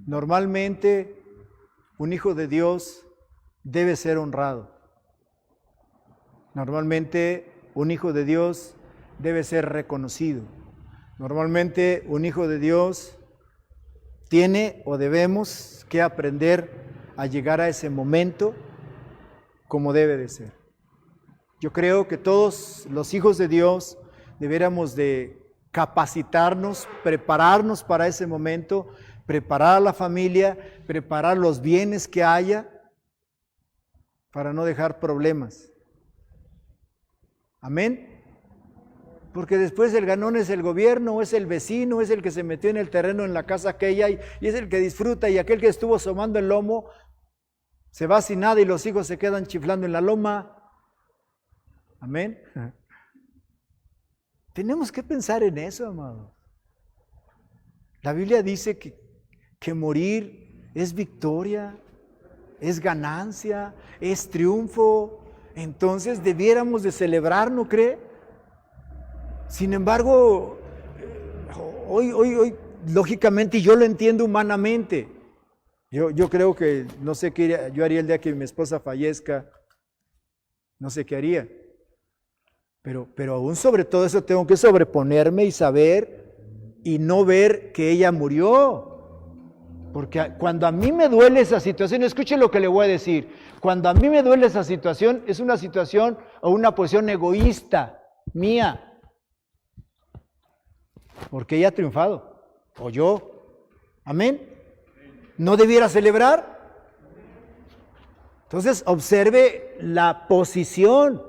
Normalmente, un hijo de Dios debe ser honrado. Normalmente, un hijo de Dios debe ser reconocido. Normalmente, un hijo de Dios tiene o debemos que aprender a llegar a ese momento como debe de ser. Yo creo que todos los hijos de Dios deberíamos de capacitarnos, prepararnos para ese momento, preparar a la familia, preparar los bienes que haya para no dejar problemas. Amén. Porque después el ganón es el gobierno, o es el vecino, es el que se metió en el terreno en la casa aquella y es el que disfruta, y aquel que estuvo asomando el lomo se va sin nada y los hijos se quedan chiflando en la loma. Amén. Tenemos que pensar en eso, amados. La Biblia dice que que morir es victoria, es ganancia, es triunfo. Entonces debiéramos de celebrar, ¿no cree? Sin embargo, hoy, lógicamente, yo lo entiendo humanamente. Yo creo que, no sé qué yo haría el día que mi esposa fallezca, no sé qué haría. Pero aún sobre todo eso tengo que sobreponerme y saber y no ver que ella murió. Porque cuando a mí me duele esa situación, escuche lo que le voy a decir, cuando a mí me duele esa situación, es una situación o una posición egoísta mía. Porque ella ha triunfado, o yo. Amén. ¿No debiera celebrar? Entonces observe la posición.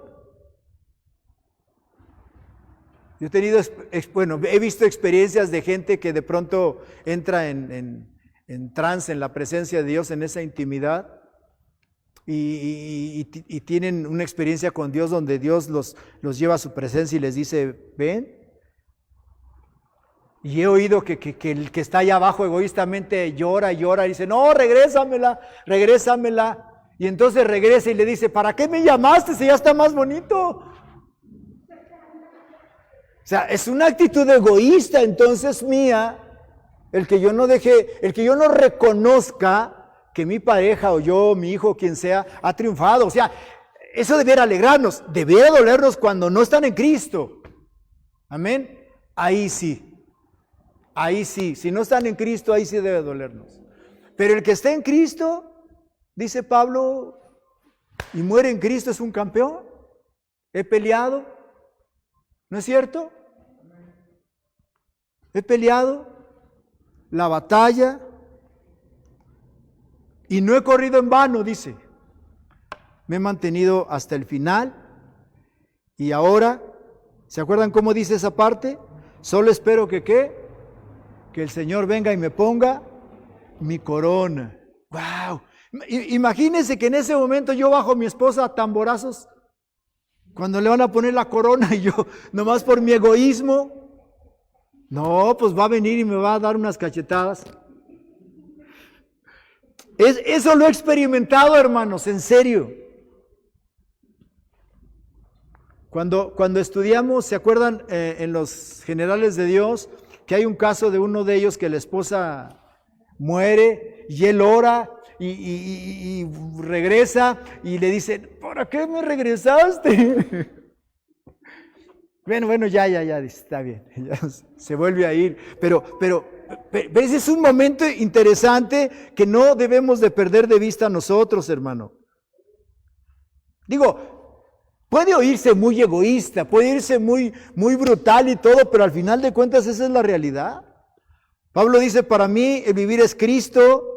Yo he tenido, he visto experiencias de gente que de pronto entra en trance, en la presencia de Dios, en esa intimidad, y tienen una experiencia con Dios donde Dios los lleva a su presencia y les dice, ven. Y he oído que el que está allá abajo egoístamente llora y dice, no, regrésamela. Y entonces regresa y le dice, ¿para qué me llamaste si ya está más bonito? O sea, es una actitud egoísta entonces mía, el que yo no reconozca que mi pareja o yo, mi hijo, quien sea, ha triunfado. O sea, eso debiera alegrarnos, debiera dolernos cuando no están en Cristo. Amén. Ahí sí, si no están en Cristo, ahí sí debe dolernos. Pero el que está en Cristo, dice Pablo, y muere en Cristo es un campeón. He peleado, ¿no es cierto? He peleado la batalla y no he corrido en vano, dice. Me he mantenido hasta el final y ahora, ¿se acuerdan cómo dice esa parte? Solo espero que ¿qué? Que el Señor venga y me ponga mi corona. ¡Wow! Imagínense que en ese momento yo bajo a mi esposa a tamborazos cuando le van a poner la corona y yo, nomás por mi egoísmo, no, pues va a venir y me va a dar unas cachetadas. Eso lo he experimentado, hermanos, en serio. Cuando estudiamos, ¿se acuerdan en los generales de Dios que hay un caso de uno de ellos que la esposa muere y él ora y regresa y le dice, ¿para qué me regresaste? Bueno, ya, dice, está bien, ya se vuelve a ir, pero ese es un momento interesante que no debemos de perder de vista nosotros, hermano. Digo, puede oírse muy egoísta, puede oírse muy brutal y todo, pero al final de cuentas esa es la realidad. Pablo dice, para mí el vivir es Cristo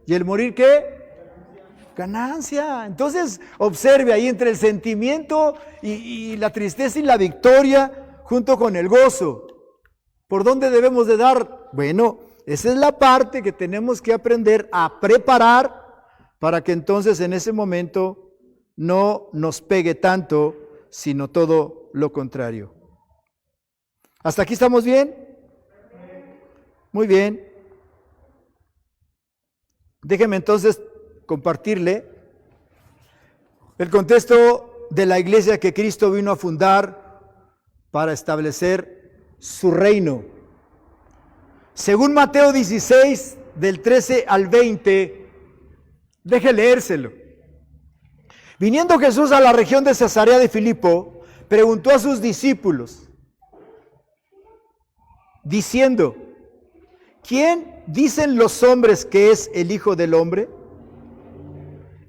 y el morir, ¿qué? Ganancia. Entonces observe ahí entre el sentimiento y la tristeza y la victoria junto con el gozo. ¿Por dónde debemos de dar? Bueno, esa es la parte que tenemos que aprender a preparar para que entonces en ese momento no nos pegue tanto, sino todo lo contrario. ¿Hasta aquí estamos bien? Muy bien. Déjeme entonces compartirle el contexto de la iglesia que Cristo vino a fundar para establecer su reino. Según Mateo 16, del 13 al 20, deje leérselo. Viniendo Jesús a la región de Cesarea de Filipo, preguntó a sus discípulos, diciendo, ¿quién dicen los hombres que es el Hijo del Hombre?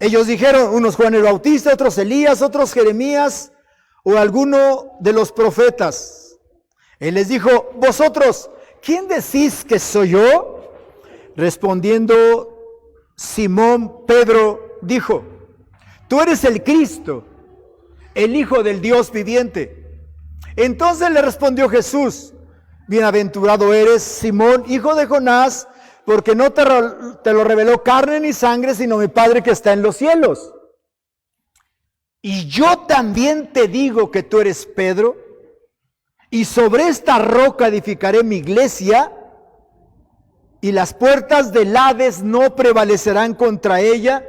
Ellos dijeron, unos Juan el Bautista, otros Elías, otros Jeremías o alguno de los profetas. Él les dijo, vosotros, ¿quién decís que soy yo? Respondiendo Simón Pedro dijo, tú eres el Cristo, el Hijo del Dios viviente. Entonces le respondió Jesús, bienaventurado eres, Simón, hijo de Jonás, porque no te lo reveló carne ni sangre, sino mi Padre que está en los cielos. Y yo también te digo que tú eres Pedro, y sobre esta roca edificaré mi iglesia, y las puertas del Hades no prevalecerán contra ella.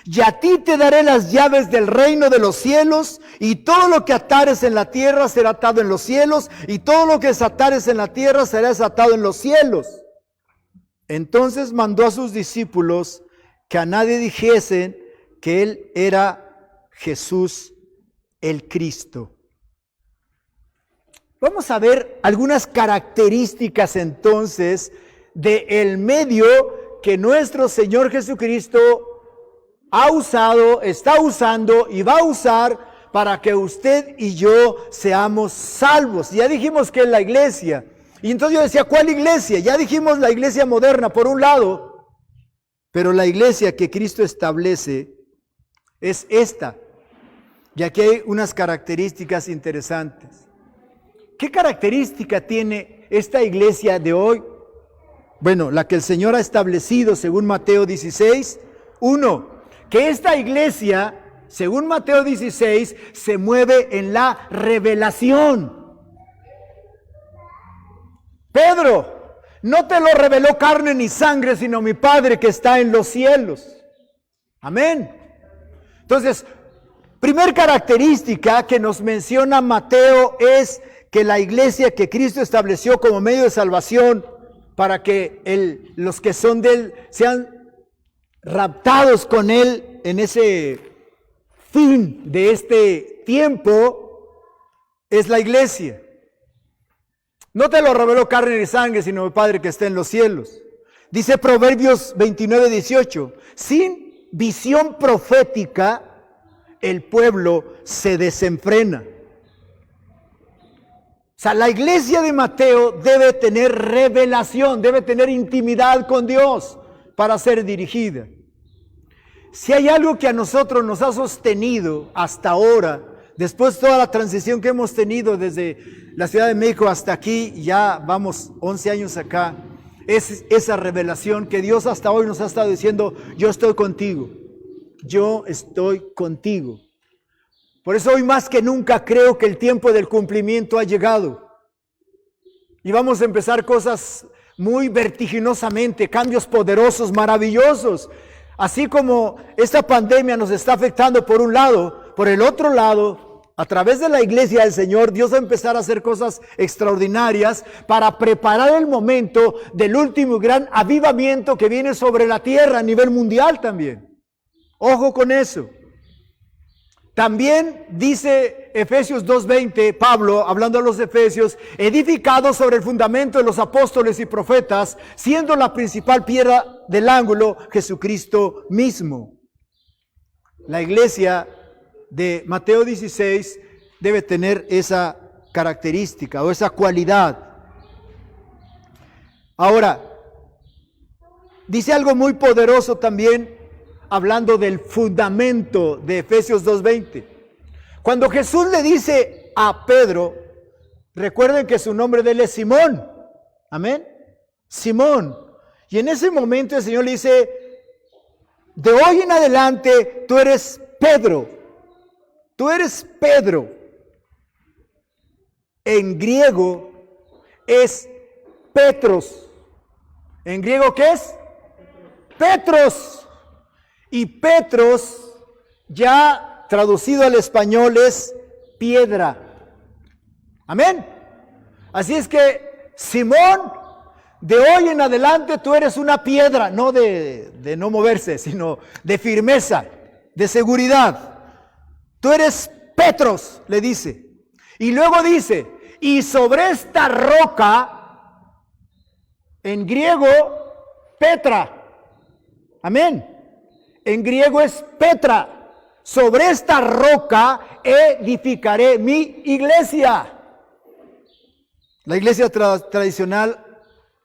Y a ti te daré las llaves del reino de los cielos, y todo lo que atares en la tierra será atado en los cielos, y todo lo que desatares en la tierra será desatado en los cielos. Entonces mandó a sus discípulos que a nadie dijesen que él era Jesús el Cristo. Vamos a ver algunas características entonces del medio que nuestro Señor Jesucristo ha usado, está usando y va a usar para que usted y yo seamos salvos. Ya dijimos que es la iglesia. Y entonces yo decía, ¿cuál iglesia? Ya dijimos la iglesia moderna por un lado, pero la iglesia que Cristo establece es esta. Y aquí hay unas características interesantes. ¿Qué característica tiene esta iglesia de hoy? Bueno, la que el Señor ha establecido según Mateo 16. 1. Que esta iglesia, según Mateo 16, se mueve en la revelación. Pedro, no te lo reveló carne ni sangre, sino mi Padre que está en los cielos. Amén. Entonces, primer característica que nos menciona Mateo es que la iglesia que Cristo estableció como medio de salvación para que los que son de Él sean raptados con Él en ese fin de este tiempo, es la iglesia. No te lo reveló carne ni sangre, sino mi Padre que está en los cielos. Dice Proverbios 29:18, sin visión profética el pueblo se desenfrena. O sea, la iglesia de Mateo debe tener revelación, debe tener intimidad con Dios para ser dirigida. Si hay algo que a nosotros nos ha sostenido hasta ahora, después de toda la transición que hemos tenido desde la Ciudad de México hasta aquí, ya vamos 11 años acá, es esa revelación que Dios hasta hoy nos ha estado diciendo, yo estoy contigo, yo estoy contigo. Por eso hoy más que nunca creo que el tiempo del cumplimiento ha llegado. Y vamos a empezar cosas muy vertiginosamente, cambios poderosos, maravillosos. Así como esta pandemia nos está afectando por un lado, por el otro lado, a través de la iglesia del Señor, Dios va a empezar a hacer cosas extraordinarias para preparar el momento del último gran avivamiento que viene sobre la tierra a nivel mundial también. Ojo con eso. También dice Efesios 2:20, Pablo, hablando a los efesios, edificados sobre el fundamento de los apóstoles y profetas, siendo la principal piedra del ángulo Jesucristo mismo. La iglesia de Mateo 16 debe tener esa característica o esa cualidad. Ahora, dice algo muy poderoso también, hablando del fundamento de Efesios 2:20. Cuando Jesús le dice a Pedro, recuerden que su nombre de él es Simón, amén, Simón. Y en ese momento el Señor le dice, de hoy en adelante tú eres Pedro, tú eres Pedro. En griego es Petros. ¿En griego qué es? Petros. Y Petros, ya traducido al español, es piedra. Amén. Así es que, Simón, de hoy en adelante tú eres una piedra, no de no moverse, sino de firmeza, de seguridad. Tú eres Petros, le dice. Y luego dice, y sobre esta roca, en griego, Petra. Amén. En griego es Petra. Sobre esta roca edificaré mi iglesia. La iglesia tradicional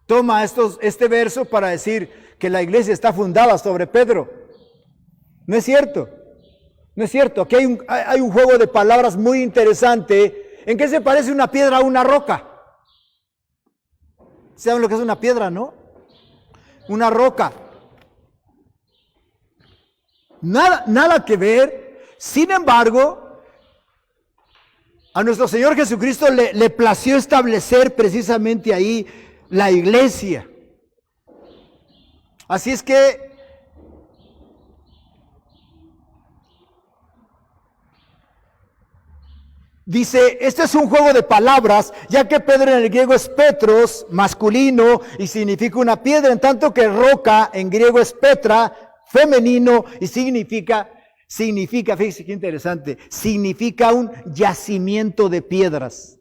toma este verso para decir que la iglesia está fundada sobre Pedro. No es cierto. No es cierto. Aquí hay un juego de palabras muy interesante. ¿En qué se parece una piedra a una roca? ¿Saben lo que es una piedra, no? Una roca. Nada que ver. Sin embargo, a nuestro Señor Jesucristo le plació establecer precisamente ahí la iglesia. Así es que dice, este es un juego de palabras, ya que Pedro en el griego es Petros, masculino, y significa una piedra, en tanto que roca en griego es Petra, femenino, y significa, fíjese qué interesante, significa un yacimiento de piedras.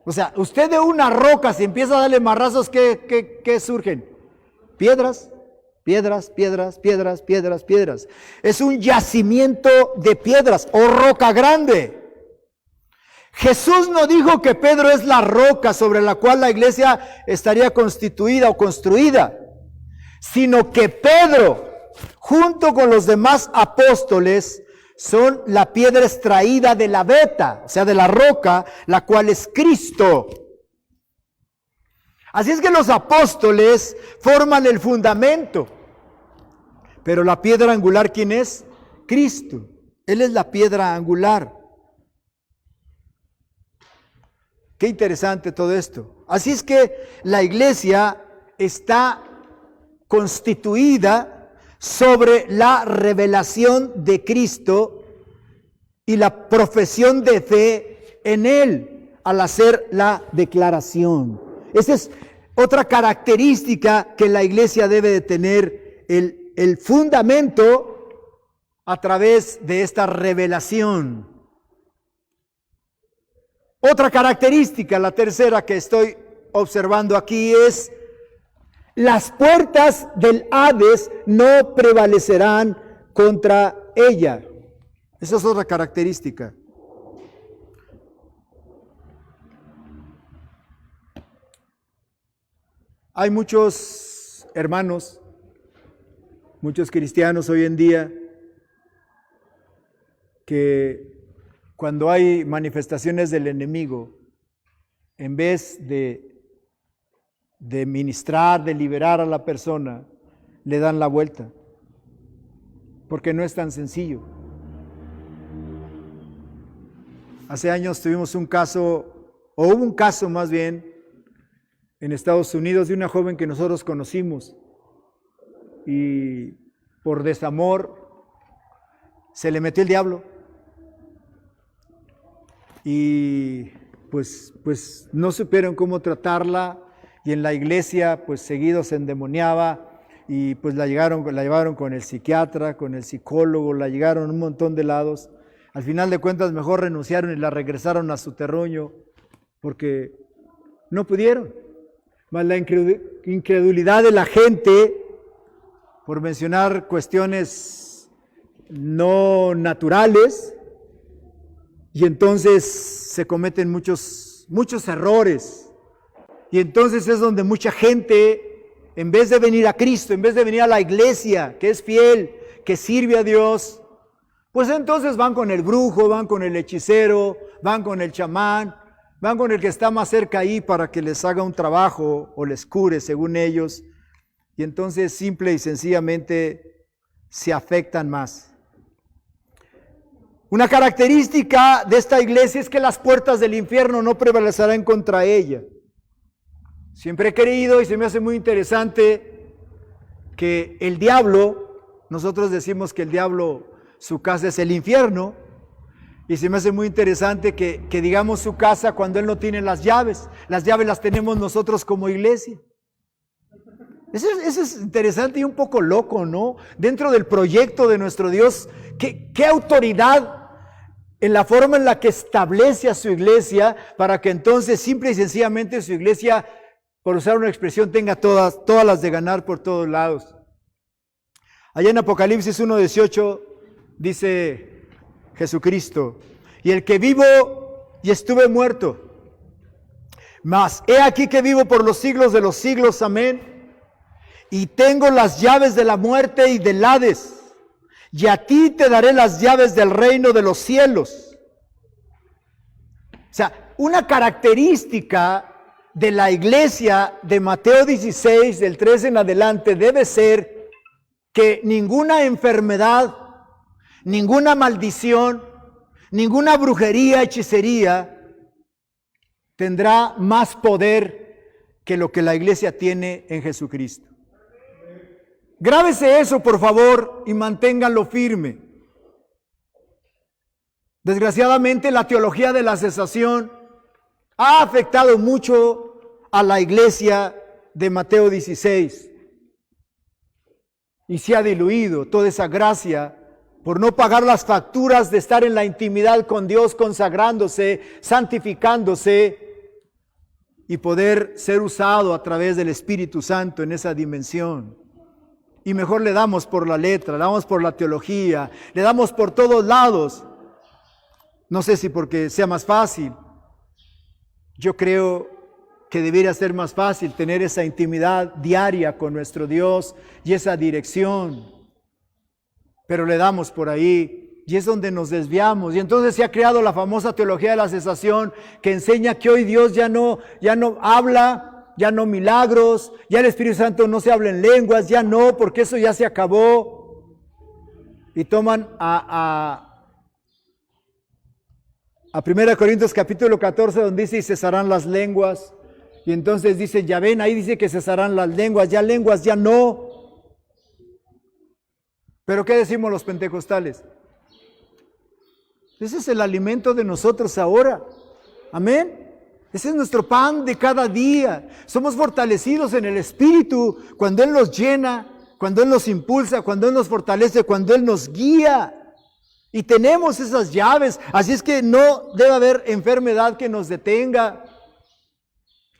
O sea, usted de una roca, si empieza a darle marrazos, ¿qué surgen? Piedras, piedras, piedras, piedras, piedras, piedras. Es un yacimiento de piedras o roca grande. Jesús no dijo que Pedro es la roca sobre la cual la iglesia estaría constituida o construida, sino que Pedro, junto con los demás apóstoles, son la piedra extraída de la veta, o sea, de la roca, la cual es Cristo. Así es que los apóstoles forman el fundamento, pero la piedra angular, ¿quién es? Cristo. Él es la piedra angular. Qué interesante todo esto. Así es que la iglesia está constituida sobre la revelación de Cristo y la profesión de fe en Él al hacer la declaración. Esa es otra característica que la iglesia debe de tener, el fundamento a través de esta revelación. Otra característica, la tercera que estoy observando aquí es: las puertas del Hades no prevalecerán contra ella. Esa es otra característica. Hay muchos hermanos, muchos cristianos hoy en día, que cuando hay manifestaciones del enemigo, en vez de ministrar, de liberar a la persona, le dan la vuelta, porque no es tan sencillo. Hace años tuvimos un caso, o hubo un caso más bien, en Estados Unidos de una joven que nosotros conocimos, y por desamor se le metió el diablo, y pues no supieron cómo tratarla. Y en la iglesia, pues seguido se endemoniaba y pues la llevaron con el psiquiatra, con el psicólogo, la llegaron a un montón de lados. Al final de cuentas mejor renunciaron y la regresaron a su terruño porque no pudieron. Más la incredulidad de la gente, por mencionar cuestiones no naturales, y entonces se cometen muchos errores. Y entonces es donde mucha gente, en vez de venir a Cristo, en vez de venir a la iglesia, que es fiel, que sirve a Dios, pues entonces van con el brujo, van con el hechicero, van con el chamán, van con el que está más cerca ahí para que les haga un trabajo o les cure según ellos. Y entonces simple y sencillamente se afectan más. Una característica de esta iglesia es que las puertas del infierno no prevalecerán contra ella. Siempre he creído y se me hace muy interesante que el diablo, nosotros decimos que el diablo, su casa es el infierno, y se me hace muy interesante que digamos su casa cuando él no tiene las llaves las tenemos nosotros como iglesia. Eso es interesante y un poco loco, ¿no? Dentro del proyecto de nuestro Dios, ¿qué autoridad en la forma en la que establece a su iglesia para que entonces simple y sencillamente su iglesia, por usar una expresión, tenga todas las de ganar por todos lados? Allá en Apocalipsis 1:18 dice Jesucristo: y el que vivo y estuve muerto, mas he aquí que vivo por los siglos de los siglos, amén, y tengo las llaves de la muerte y del Hades, y a ti te daré las llaves del reino de los cielos. O sea, una característica de la iglesia de Mateo 16, del 13 en adelante, debe ser que ninguna enfermedad, ninguna maldición, ninguna brujería, hechicería tendrá más poder que lo que la iglesia tiene en Jesucristo. Grábese eso, por favor, y manténganlo firme. Desgraciadamente, la teología de la cesación ha afectado mucho a la iglesia de Mateo 16 y se ha diluido toda esa gracia por no pagar las facturas de estar en la intimidad con Dios, consagrándose, santificándose y poder ser usado a través del Espíritu Santo en esa dimensión. Y mejor le damos por la letra, le damos por la teología, le damos por todos lados. No sé si porque sea más fácil. Yo creo que debería ser más fácil tener esa intimidad diaria con nuestro Dios y esa dirección. Pero le damos por ahí y es donde nos desviamos. Y entonces se ha creado la famosa teología de la cesación que enseña que hoy Dios ya no habla, ya no milagros, ya el Espíritu Santo no se habla en lenguas, ya no, porque eso ya se acabó. Y toman a 1 Corintios capítulo 14 donde dice y cesarán las lenguas. Y entonces dice, ya ven, ahí dice que cesarán las lenguas ya no. Pero ¿qué decimos los pentecostales? Ese es el alimento de nosotros ahora. Amén. Ese es nuestro pan de cada día. Somos fortalecidos en el Espíritu cuando Él nos llena, cuando Él nos impulsa, cuando Él nos fortalece, cuando Él nos guía. Y tenemos esas llaves. Así es que no debe haber enfermedad que nos detenga.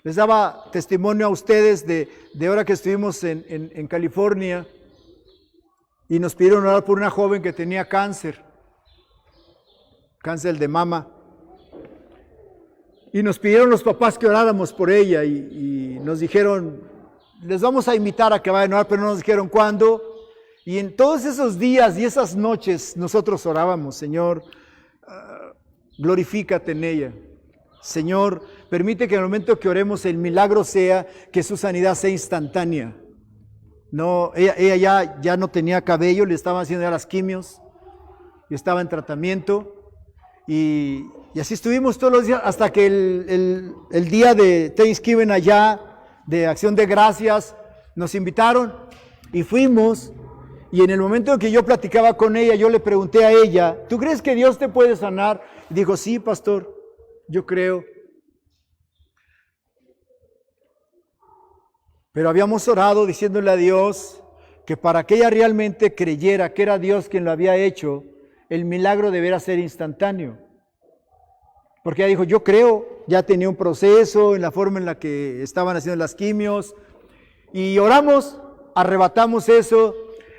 Les daba testimonio a ustedes de ahora que estuvimos en California y nos pidieron orar por una joven que tenía cáncer de mama. Y nos pidieron los papás que oráramos por ella y nos dijeron, les vamos a invitar a que vayan a orar, pero no nos dijeron cuándo. Y en todos esos días y esas noches nosotros orábamos, Señor, glorifícate en ella. Señor, permite que en el momento que oremos el milagro sea que su sanidad sea instantánea. No, ella ya no tenía cabello, le estaban haciendo ya las quimios y estaba en tratamiento. Y así estuvimos todos los días hasta que el día de Thanksgiving allá, de Acción de Gracias, nos invitaron y fuimos. Y en el momento en que yo platicaba con ella, yo le pregunté a ella, ¿tú crees que Dios te puede sanar? Y dijo, sí, pastor, yo creo. Pero habíamos orado diciéndole a Dios que para que ella realmente creyera que era Dios quien lo había hecho, el milagro debería ser instantáneo. Porque ella dijo, yo creo, ya tenía un proceso en la forma en la que estaban haciendo las quimios. Y oramos, arrebatamos eso.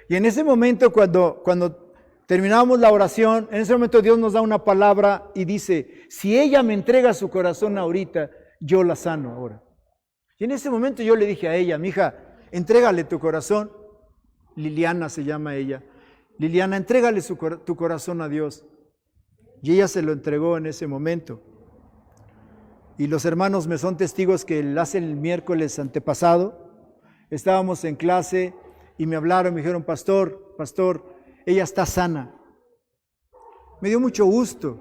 Y en ese momento, cuando terminábamos la oración, en ese momento Dios nos da una palabra y dice, si ella me entrega su corazón ahorita, yo la sano ahora. Y en ese momento yo le dije a ella, mija, entrégale tu corazón. Liliana se llama ella. Liliana, entrégale tu corazón a Dios. Y ella se lo entregó en ese momento. Y los hermanos me son testigos que el miércoles antepasado estábamos en clase y me hablaron, me dijeron, pastor, ella está sana. Me dio mucho gusto,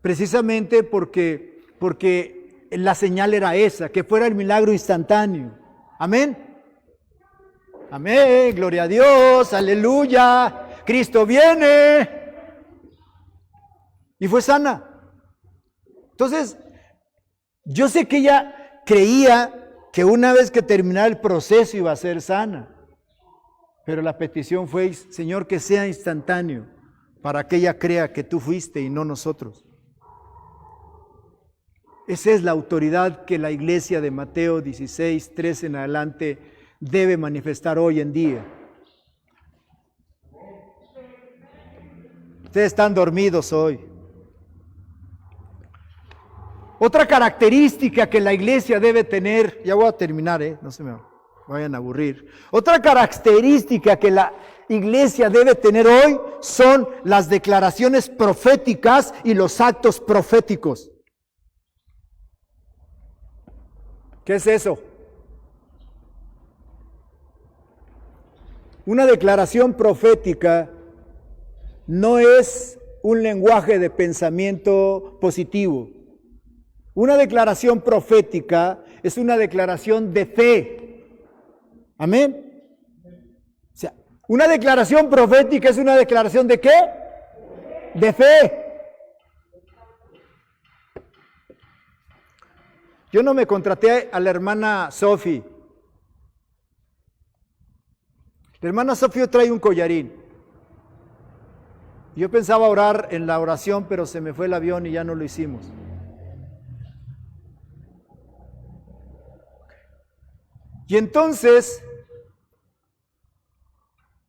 precisamente porque la señal era esa, que fuera el milagro instantáneo. Amén. Amén, gloria a Dios, aleluya, Cristo viene. Y fue sana. Entonces, yo sé que ella creía que una vez que terminara el proceso iba a ser sana. Pero la petición fue, Señor, que sea instantáneo, para que ella crea que tú fuiste y no nosotros. Esa es la autoridad que la iglesia de Mateo 16, 13 en adelante debe manifestar hoy en día. Ustedes están dormidos hoy. Otra característica que la iglesia debe tener, ya voy a terminar, no se me vayan a aburrir. Otra característica que la iglesia debe tener hoy son las declaraciones proféticas y los actos proféticos. ¿Qué es eso? Una declaración profética no es un lenguaje de pensamiento positivo. Una declaración profética es una declaración de fe. Amén. O sea, una declaración profética es una declaración ¿de qué? De fe. Yo no me contraté a la hermana Sofi. La hermana Sofi trae un collarín. Yo pensaba orar en la oración, pero se me fue el avión y ya no lo hicimos. Y entonces,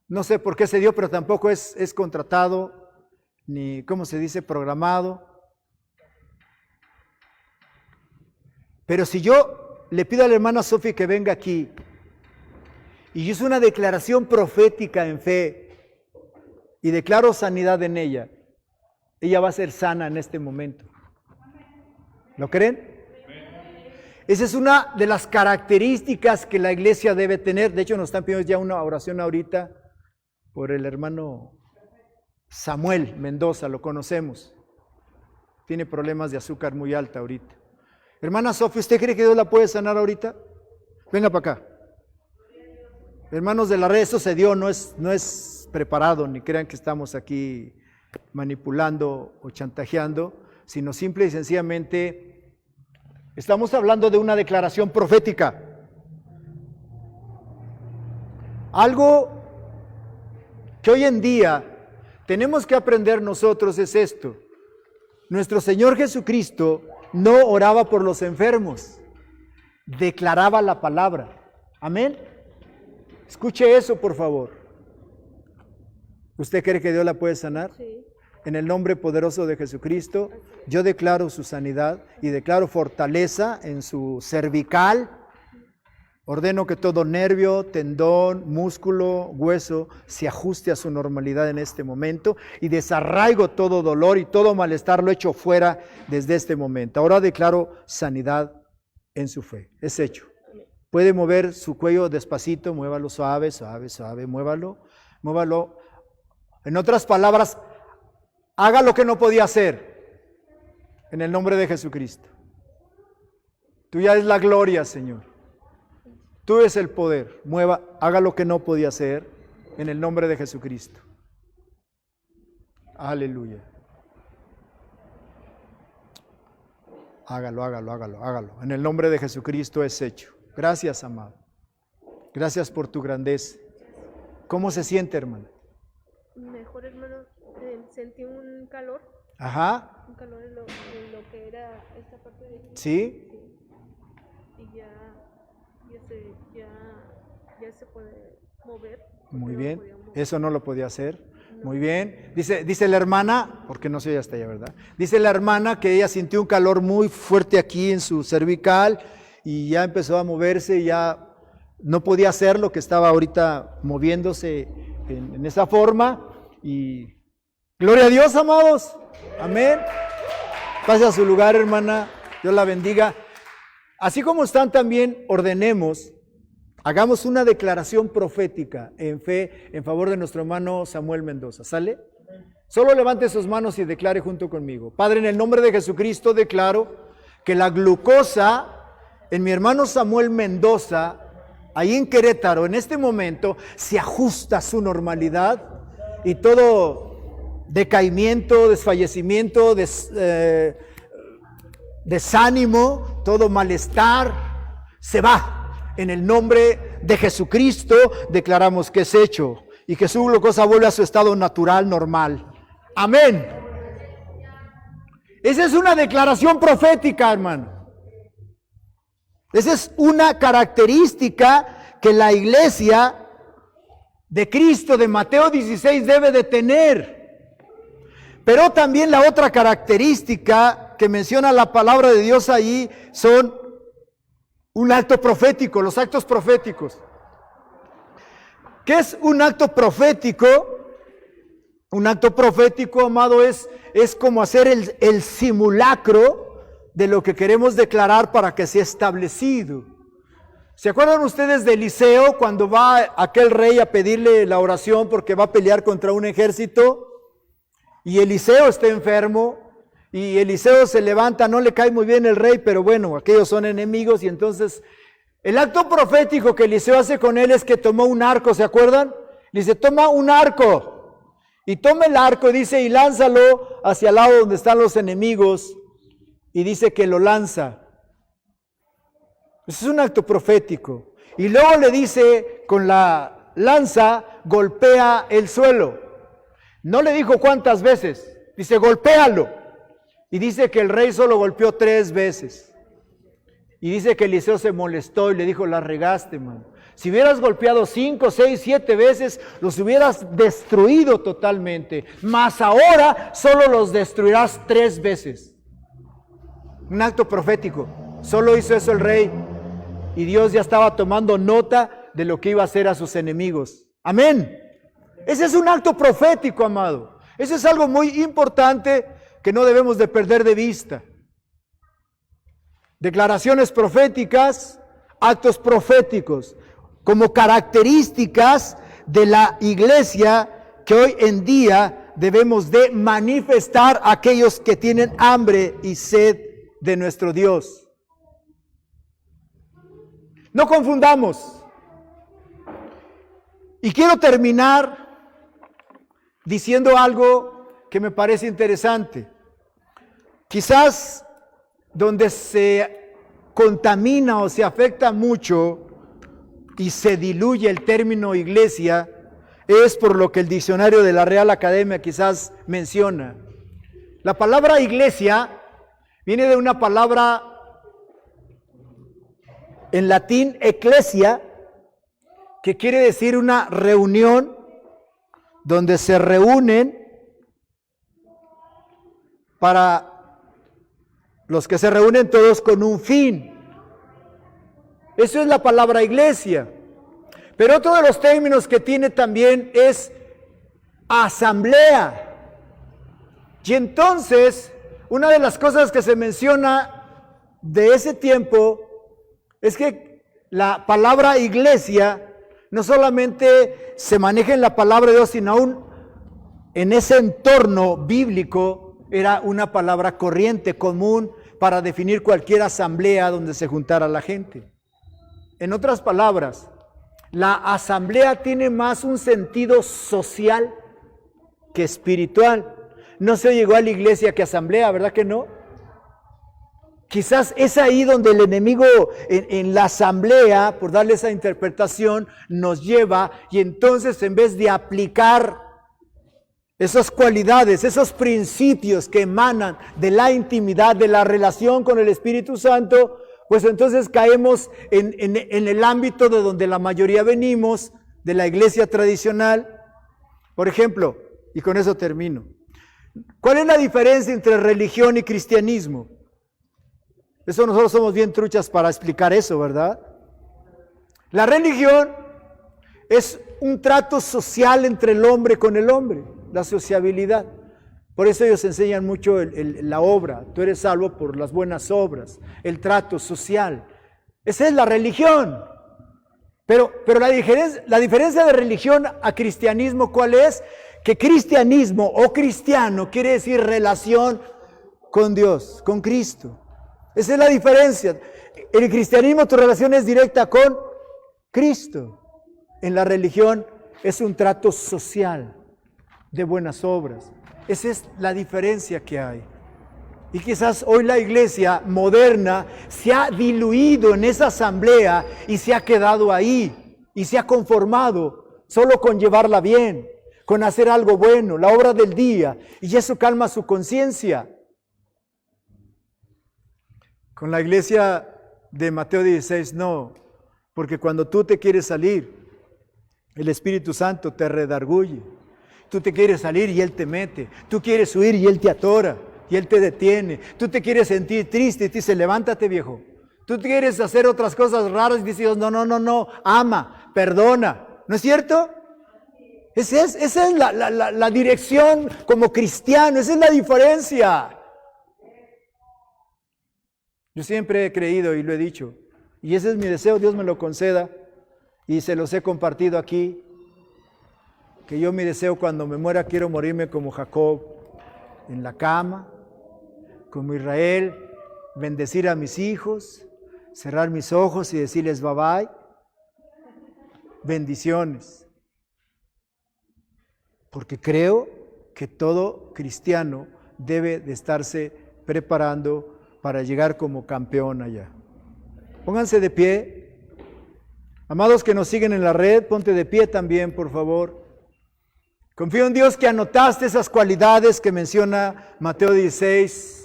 no sé por qué se dio, pero tampoco es contratado, ni, ¿cómo se dice?, programado. Pero si yo le pido a la hermana Sofi que venga aquí, y hizo una declaración profética en fe, y declaro sanidad en ella va a ser sana en este momento. ¿Lo creen? Esa es una de las características que la iglesia debe tener. De hecho, nos están pidiendo ya una oración ahorita por el hermano Samuel Mendoza, lo conocemos. Tiene problemas de azúcar muy alta ahorita. Hermana Sofía, ¿usted cree que Dios la puede sanar ahorita? Venga para acá. Hermanos de la red, eso se dio, no es preparado, ni crean que estamos aquí manipulando o chantajeando, sino simple y sencillamente estamos hablando de una declaración profética. Algo que hoy en día tenemos que aprender nosotros es esto. Nuestro Señor Jesucristo no oraba por los enfermos, declaraba la palabra. Amén. Escuche eso, por favor. ¿Usted cree que Dios la puede sanar? Sí. En el nombre poderoso de Jesucristo, yo declaro su sanidad y declaro fortaleza en su cervical. Ordeno que todo nervio, tendón, músculo, hueso se ajuste a su normalidad en este momento y desarraigo todo dolor y todo malestar, lo echo fuera desde este momento. Ahora declaro sanidad en su fe. Es hecho. Puede mover su cuello despacito, muévalo suave, suave, suave, muévalo. En otras palabras, haga lo que no podía hacer en el nombre de Jesucristo. Tuya es la gloria, Señor. Tú eres el poder. Haga lo que no podía hacer en el nombre de Jesucristo. Aleluya. Hágalo. En el nombre de Jesucristo es hecho. Gracias, amado. Gracias por tu grandeza. ¿Cómo se siente, hermano? Mejor, hermano, sentí un calor. Ajá. Un calor en lo que era esta parte de aquí. ¿Sí? Y ya se puede mover. Muy No bien. podía mover. Eso no lo podía hacer. No. Muy bien. Dice la hermana, porque no se oye hasta allá, ¿verdad? Dice la hermana que ella sintió un calor muy fuerte aquí en su cervical y ya empezó a moverse y ya no podía hacer lo que estaba ahorita moviéndose en esa forma. Y gloria a Dios, amados. Amén. Pase a su lugar, hermana. Dios la bendiga. Así como están también, hagamos una declaración profética en fe en favor de nuestro hermano Samuel Mendoza. ¿Sale? Solo levante sus manos y declare junto conmigo. Padre, en el nombre de Jesucristo declaro que la glucosa en mi hermano Samuel Mendoza, ahí en Querétaro, en este momento, se ajusta a su normalidad y todo decaimiento, desfallecimiento, desánimo, todo malestar, se va. En el nombre de Jesucristo declaramos que es hecho y que su glucosa vuelve a su estado natural, normal. Amén. Esa es una declaración profética, hermano. Esa es una característica que la iglesia de Cristo de Mateo 16 debe de tener. Pero también la otra característica que menciona la palabra de Dios ahí son un acto profético, los actos proféticos. ¿Qué es un acto profético? Un acto profético, amado, es como hacer el simulacro de lo que queremos declarar para que sea establecido. ¿Se acuerdan ustedes de Eliseo cuando va aquel rey a pedirle la oración porque va a pelear contra un ejército? Y Eliseo está enfermo y Eliseo se levanta, no le cae muy bien el rey, pero bueno, aquellos son enemigos y entonces el acto profético que Eliseo hace con él es que tomó un arco, ¿se acuerdan? Le dice, toma un arco y toma el arco, dice, y lánzalo hacia el lado donde están los enemigos y dice que lo lanza. Ese es un acto profético. Y luego le dice, con la lanza, golpea el suelo. No le dijo cuántas veces, dice, golpéalo. Y dice que el rey solo golpeó 3 veces. Y dice que Eliseo se molestó y le dijo, la regaste, mano. Si hubieras golpeado 5, 6, 7 veces, los hubieras destruido totalmente. Mas ahora solo los destruirás 3 veces. Un acto profético. Solo hizo eso el rey. Y Dios ya estaba tomando nota de lo que iba a hacer a sus enemigos. Amén. Ese es un acto profético, amado. Eso es algo muy importante que no debemos de perder de vista. Declaraciones proféticas, actos proféticos, como características de la iglesia que hoy en día debemos de manifestar a aquellos que tienen hambre y sed de nuestro Dios. No confundamos. Y quiero terminar diciendo algo que me parece interesante. Quizás donde se contamina o se afecta mucho y se diluye el término iglesia es por lo que el diccionario de la Real Academia quizás menciona. La palabra iglesia viene de una palabra en latín, ecclesia, que quiere decir una reunión donde se reúnen para los que se reúnen todos con un fin. Eso es la palabra iglesia. Pero otro de los términos que tiene también es asamblea. Y entonces, una de las cosas que se menciona de ese tiempo es que la palabra iglesia no solamente se maneja en la palabra de Dios, sino aún en ese entorno bíblico era una palabra corriente, común, para definir cualquier asamblea donde se juntara la gente. En otras palabras, la asamblea tiene más un sentido social que espiritual. No se llegó a la iglesia que asamblea, ¿verdad que no? Quizás es ahí donde el enemigo en la asamblea, por darle esa interpretación, nos lleva y entonces en vez de aplicar esas cualidades, esos principios que emanan de la intimidad, de la relación con el Espíritu Santo, pues entonces caemos en el ámbito de donde la mayoría venimos, de la iglesia tradicional. Por ejemplo, y con eso termino, ¿cuál es la diferencia entre religión y cristianismo? Eso nosotros somos bien truchas para explicar eso, ¿verdad? La religión es un trato social entre el hombre con el hombre, la sociabilidad. Por eso ellos enseñan mucho la obra. Tú eres salvo por las buenas obras, el trato social. Esa es la religión. Pero la diferencia de religión a cristianismo, ¿cuál es? Que cristianismo o cristiano quiere decir relación con Dios, con Cristo. Esa es la diferencia. En el cristianismo tu relación es directa con Cristo. En la religión es un trato social de buenas obras. Esa es la diferencia que hay. Y quizás hoy la iglesia moderna se ha diluido en esa asamblea y se ha quedado ahí y se ha conformado solo con llevarla bien, con hacer algo bueno, la obra del día, y eso calma su conciencia. Con la iglesia de Mateo 16 no, porque cuando tú te quieres salir, el Espíritu Santo te redarguye. Tú te quieres salir y Él te mete. Tú quieres huir y Él te atora y Él te detiene. Tú te quieres sentir triste y te dice, levántate, viejo. Tú quieres hacer otras cosas raras y dice Dios, no, ama, perdona. ¿No es cierto? Esa es la dirección como cristiano, esa es la diferencia. Yo siempre he creído y lo he dicho, y ese es mi deseo, Dios me lo conceda, y se los he compartido aquí, que yo mi deseo cuando me muera quiero morirme como Jacob, en la cama, como Israel, bendecir a mis hijos, cerrar mis ojos y decirles bye bye. Bendiciones. Porque creo que todo cristiano debe de estarse preparando para llegar como campeón allá. Pónganse de pie. Amados que nos siguen en la red, ponte de pie también, por favor. Confío en Dios que anotaste esas cualidades que menciona Mateo 16,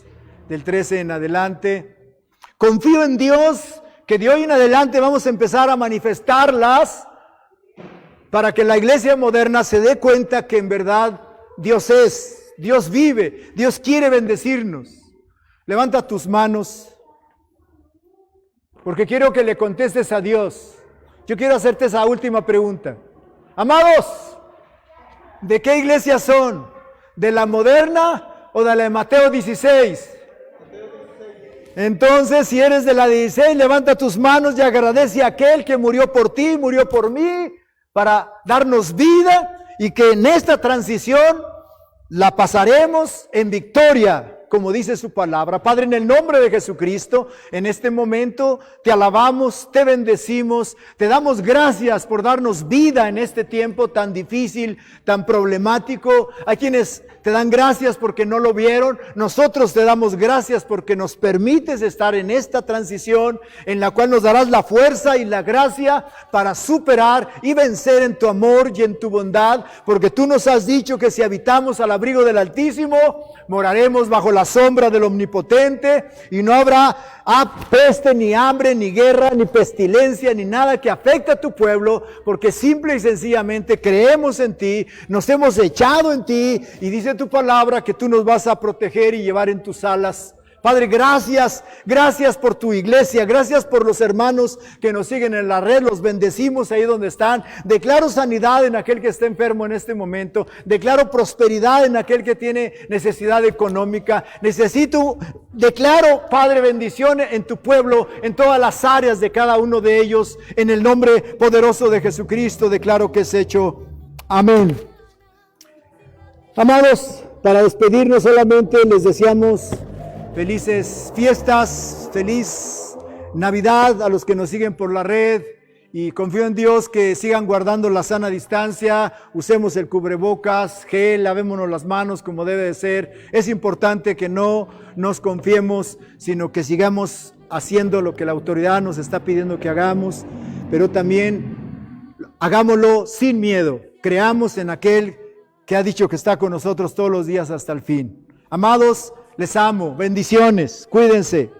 del 13 en adelante. Confío en Dios que de hoy en adelante vamos a empezar a manifestarlas para que la iglesia moderna se dé cuenta que en verdad Dios es, Dios vive, Dios quiere bendecirnos. Levanta tus manos, porque quiero que le contestes a Dios. Yo quiero hacerte esa última pregunta. Amados, ¿de qué iglesia son? ¿De la moderna o de la de Mateo 16? Entonces, si eres de la 16, levanta tus manos y agradece a aquel que murió por ti, murió por mí, para darnos vida y que en esta transición la pasaremos en victoria, como dice su palabra. Padre, en el nombre de Jesucristo, en este momento te alabamos, te bendecimos, te damos gracias por darnos vida en este tiempo tan difícil, tan problemático. Hay quienes te dan gracias porque no lo vieron. Nosotros te damos gracias porque nos permites estar en esta transición en la cual nos darás la fuerza y la gracia para superar y vencer en tu amor y en tu bondad, porque tú nos has dicho que si habitamos al abrigo del Altísimo, moraremos bajo la sombra del Omnipotente y no habrá peste, ni hambre, ni guerra, ni pestilencia, ni nada que afecte a tu pueblo, porque simple y sencillamente creemos en ti, nos hemos echado en ti y dice tu palabra que tú nos vas a proteger y llevar en tus alas. Padre, gracias por tu iglesia, gracias por los hermanos que nos siguen en la red, los bendecimos ahí donde están. Declaro sanidad en aquel que está enfermo en este momento, declaro prosperidad en aquel que tiene necesidad económica. Declaro, Padre, bendición en tu pueblo, en todas las áreas de cada uno de ellos, en el nombre poderoso de Jesucristo, declaro que es hecho. Amén. Amados, para despedirnos solamente les deseamos felices fiestas, feliz Navidad a los que nos siguen por la red y confío en Dios que sigan guardando la sana distancia, usemos el cubrebocas, gel, lavémonos las manos como debe de ser. Es importante que no nos confiemos, sino que sigamos haciendo lo que la autoridad nos está pidiendo que hagamos, pero también hagámoslo sin miedo, creamos en aquel que ha dicho que está con nosotros todos los días hasta el fin. Amados, les amo, bendiciones, cuídense,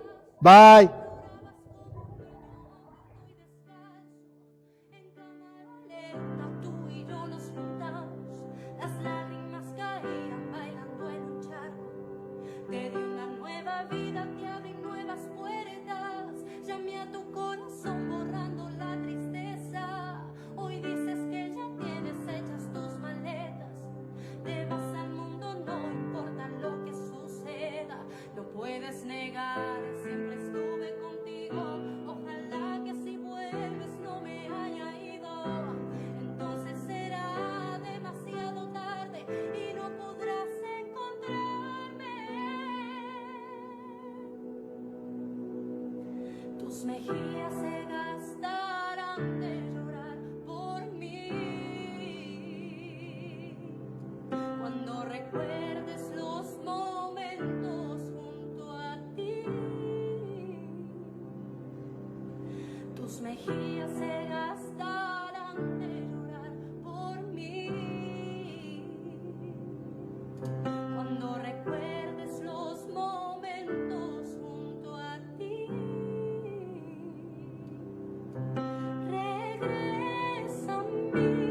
bye. En cámara lenta tú y yo nos juntamos, las lágrimas caían bailando en un charco. Te di una nueva vida, te abrí nuevas puertas, llamé a tu corazón borrando la tristeza. Hoy dices que ya tienes hechas tus maletas, te vas al mundo, no importa lo que suceda, no puedes negar, siempre estuve contigo. Ojalá que si vuelves no me haya ido, entonces será demasiado tarde y no podrás encontrarme. Tus mejillas se gastarán de llorar por mí cuando recuerdes los momentos junto a ti. Tus mejillas se gastarán de llorar por mí cuando recuerdes los momentos junto a ti. Regresa a mí.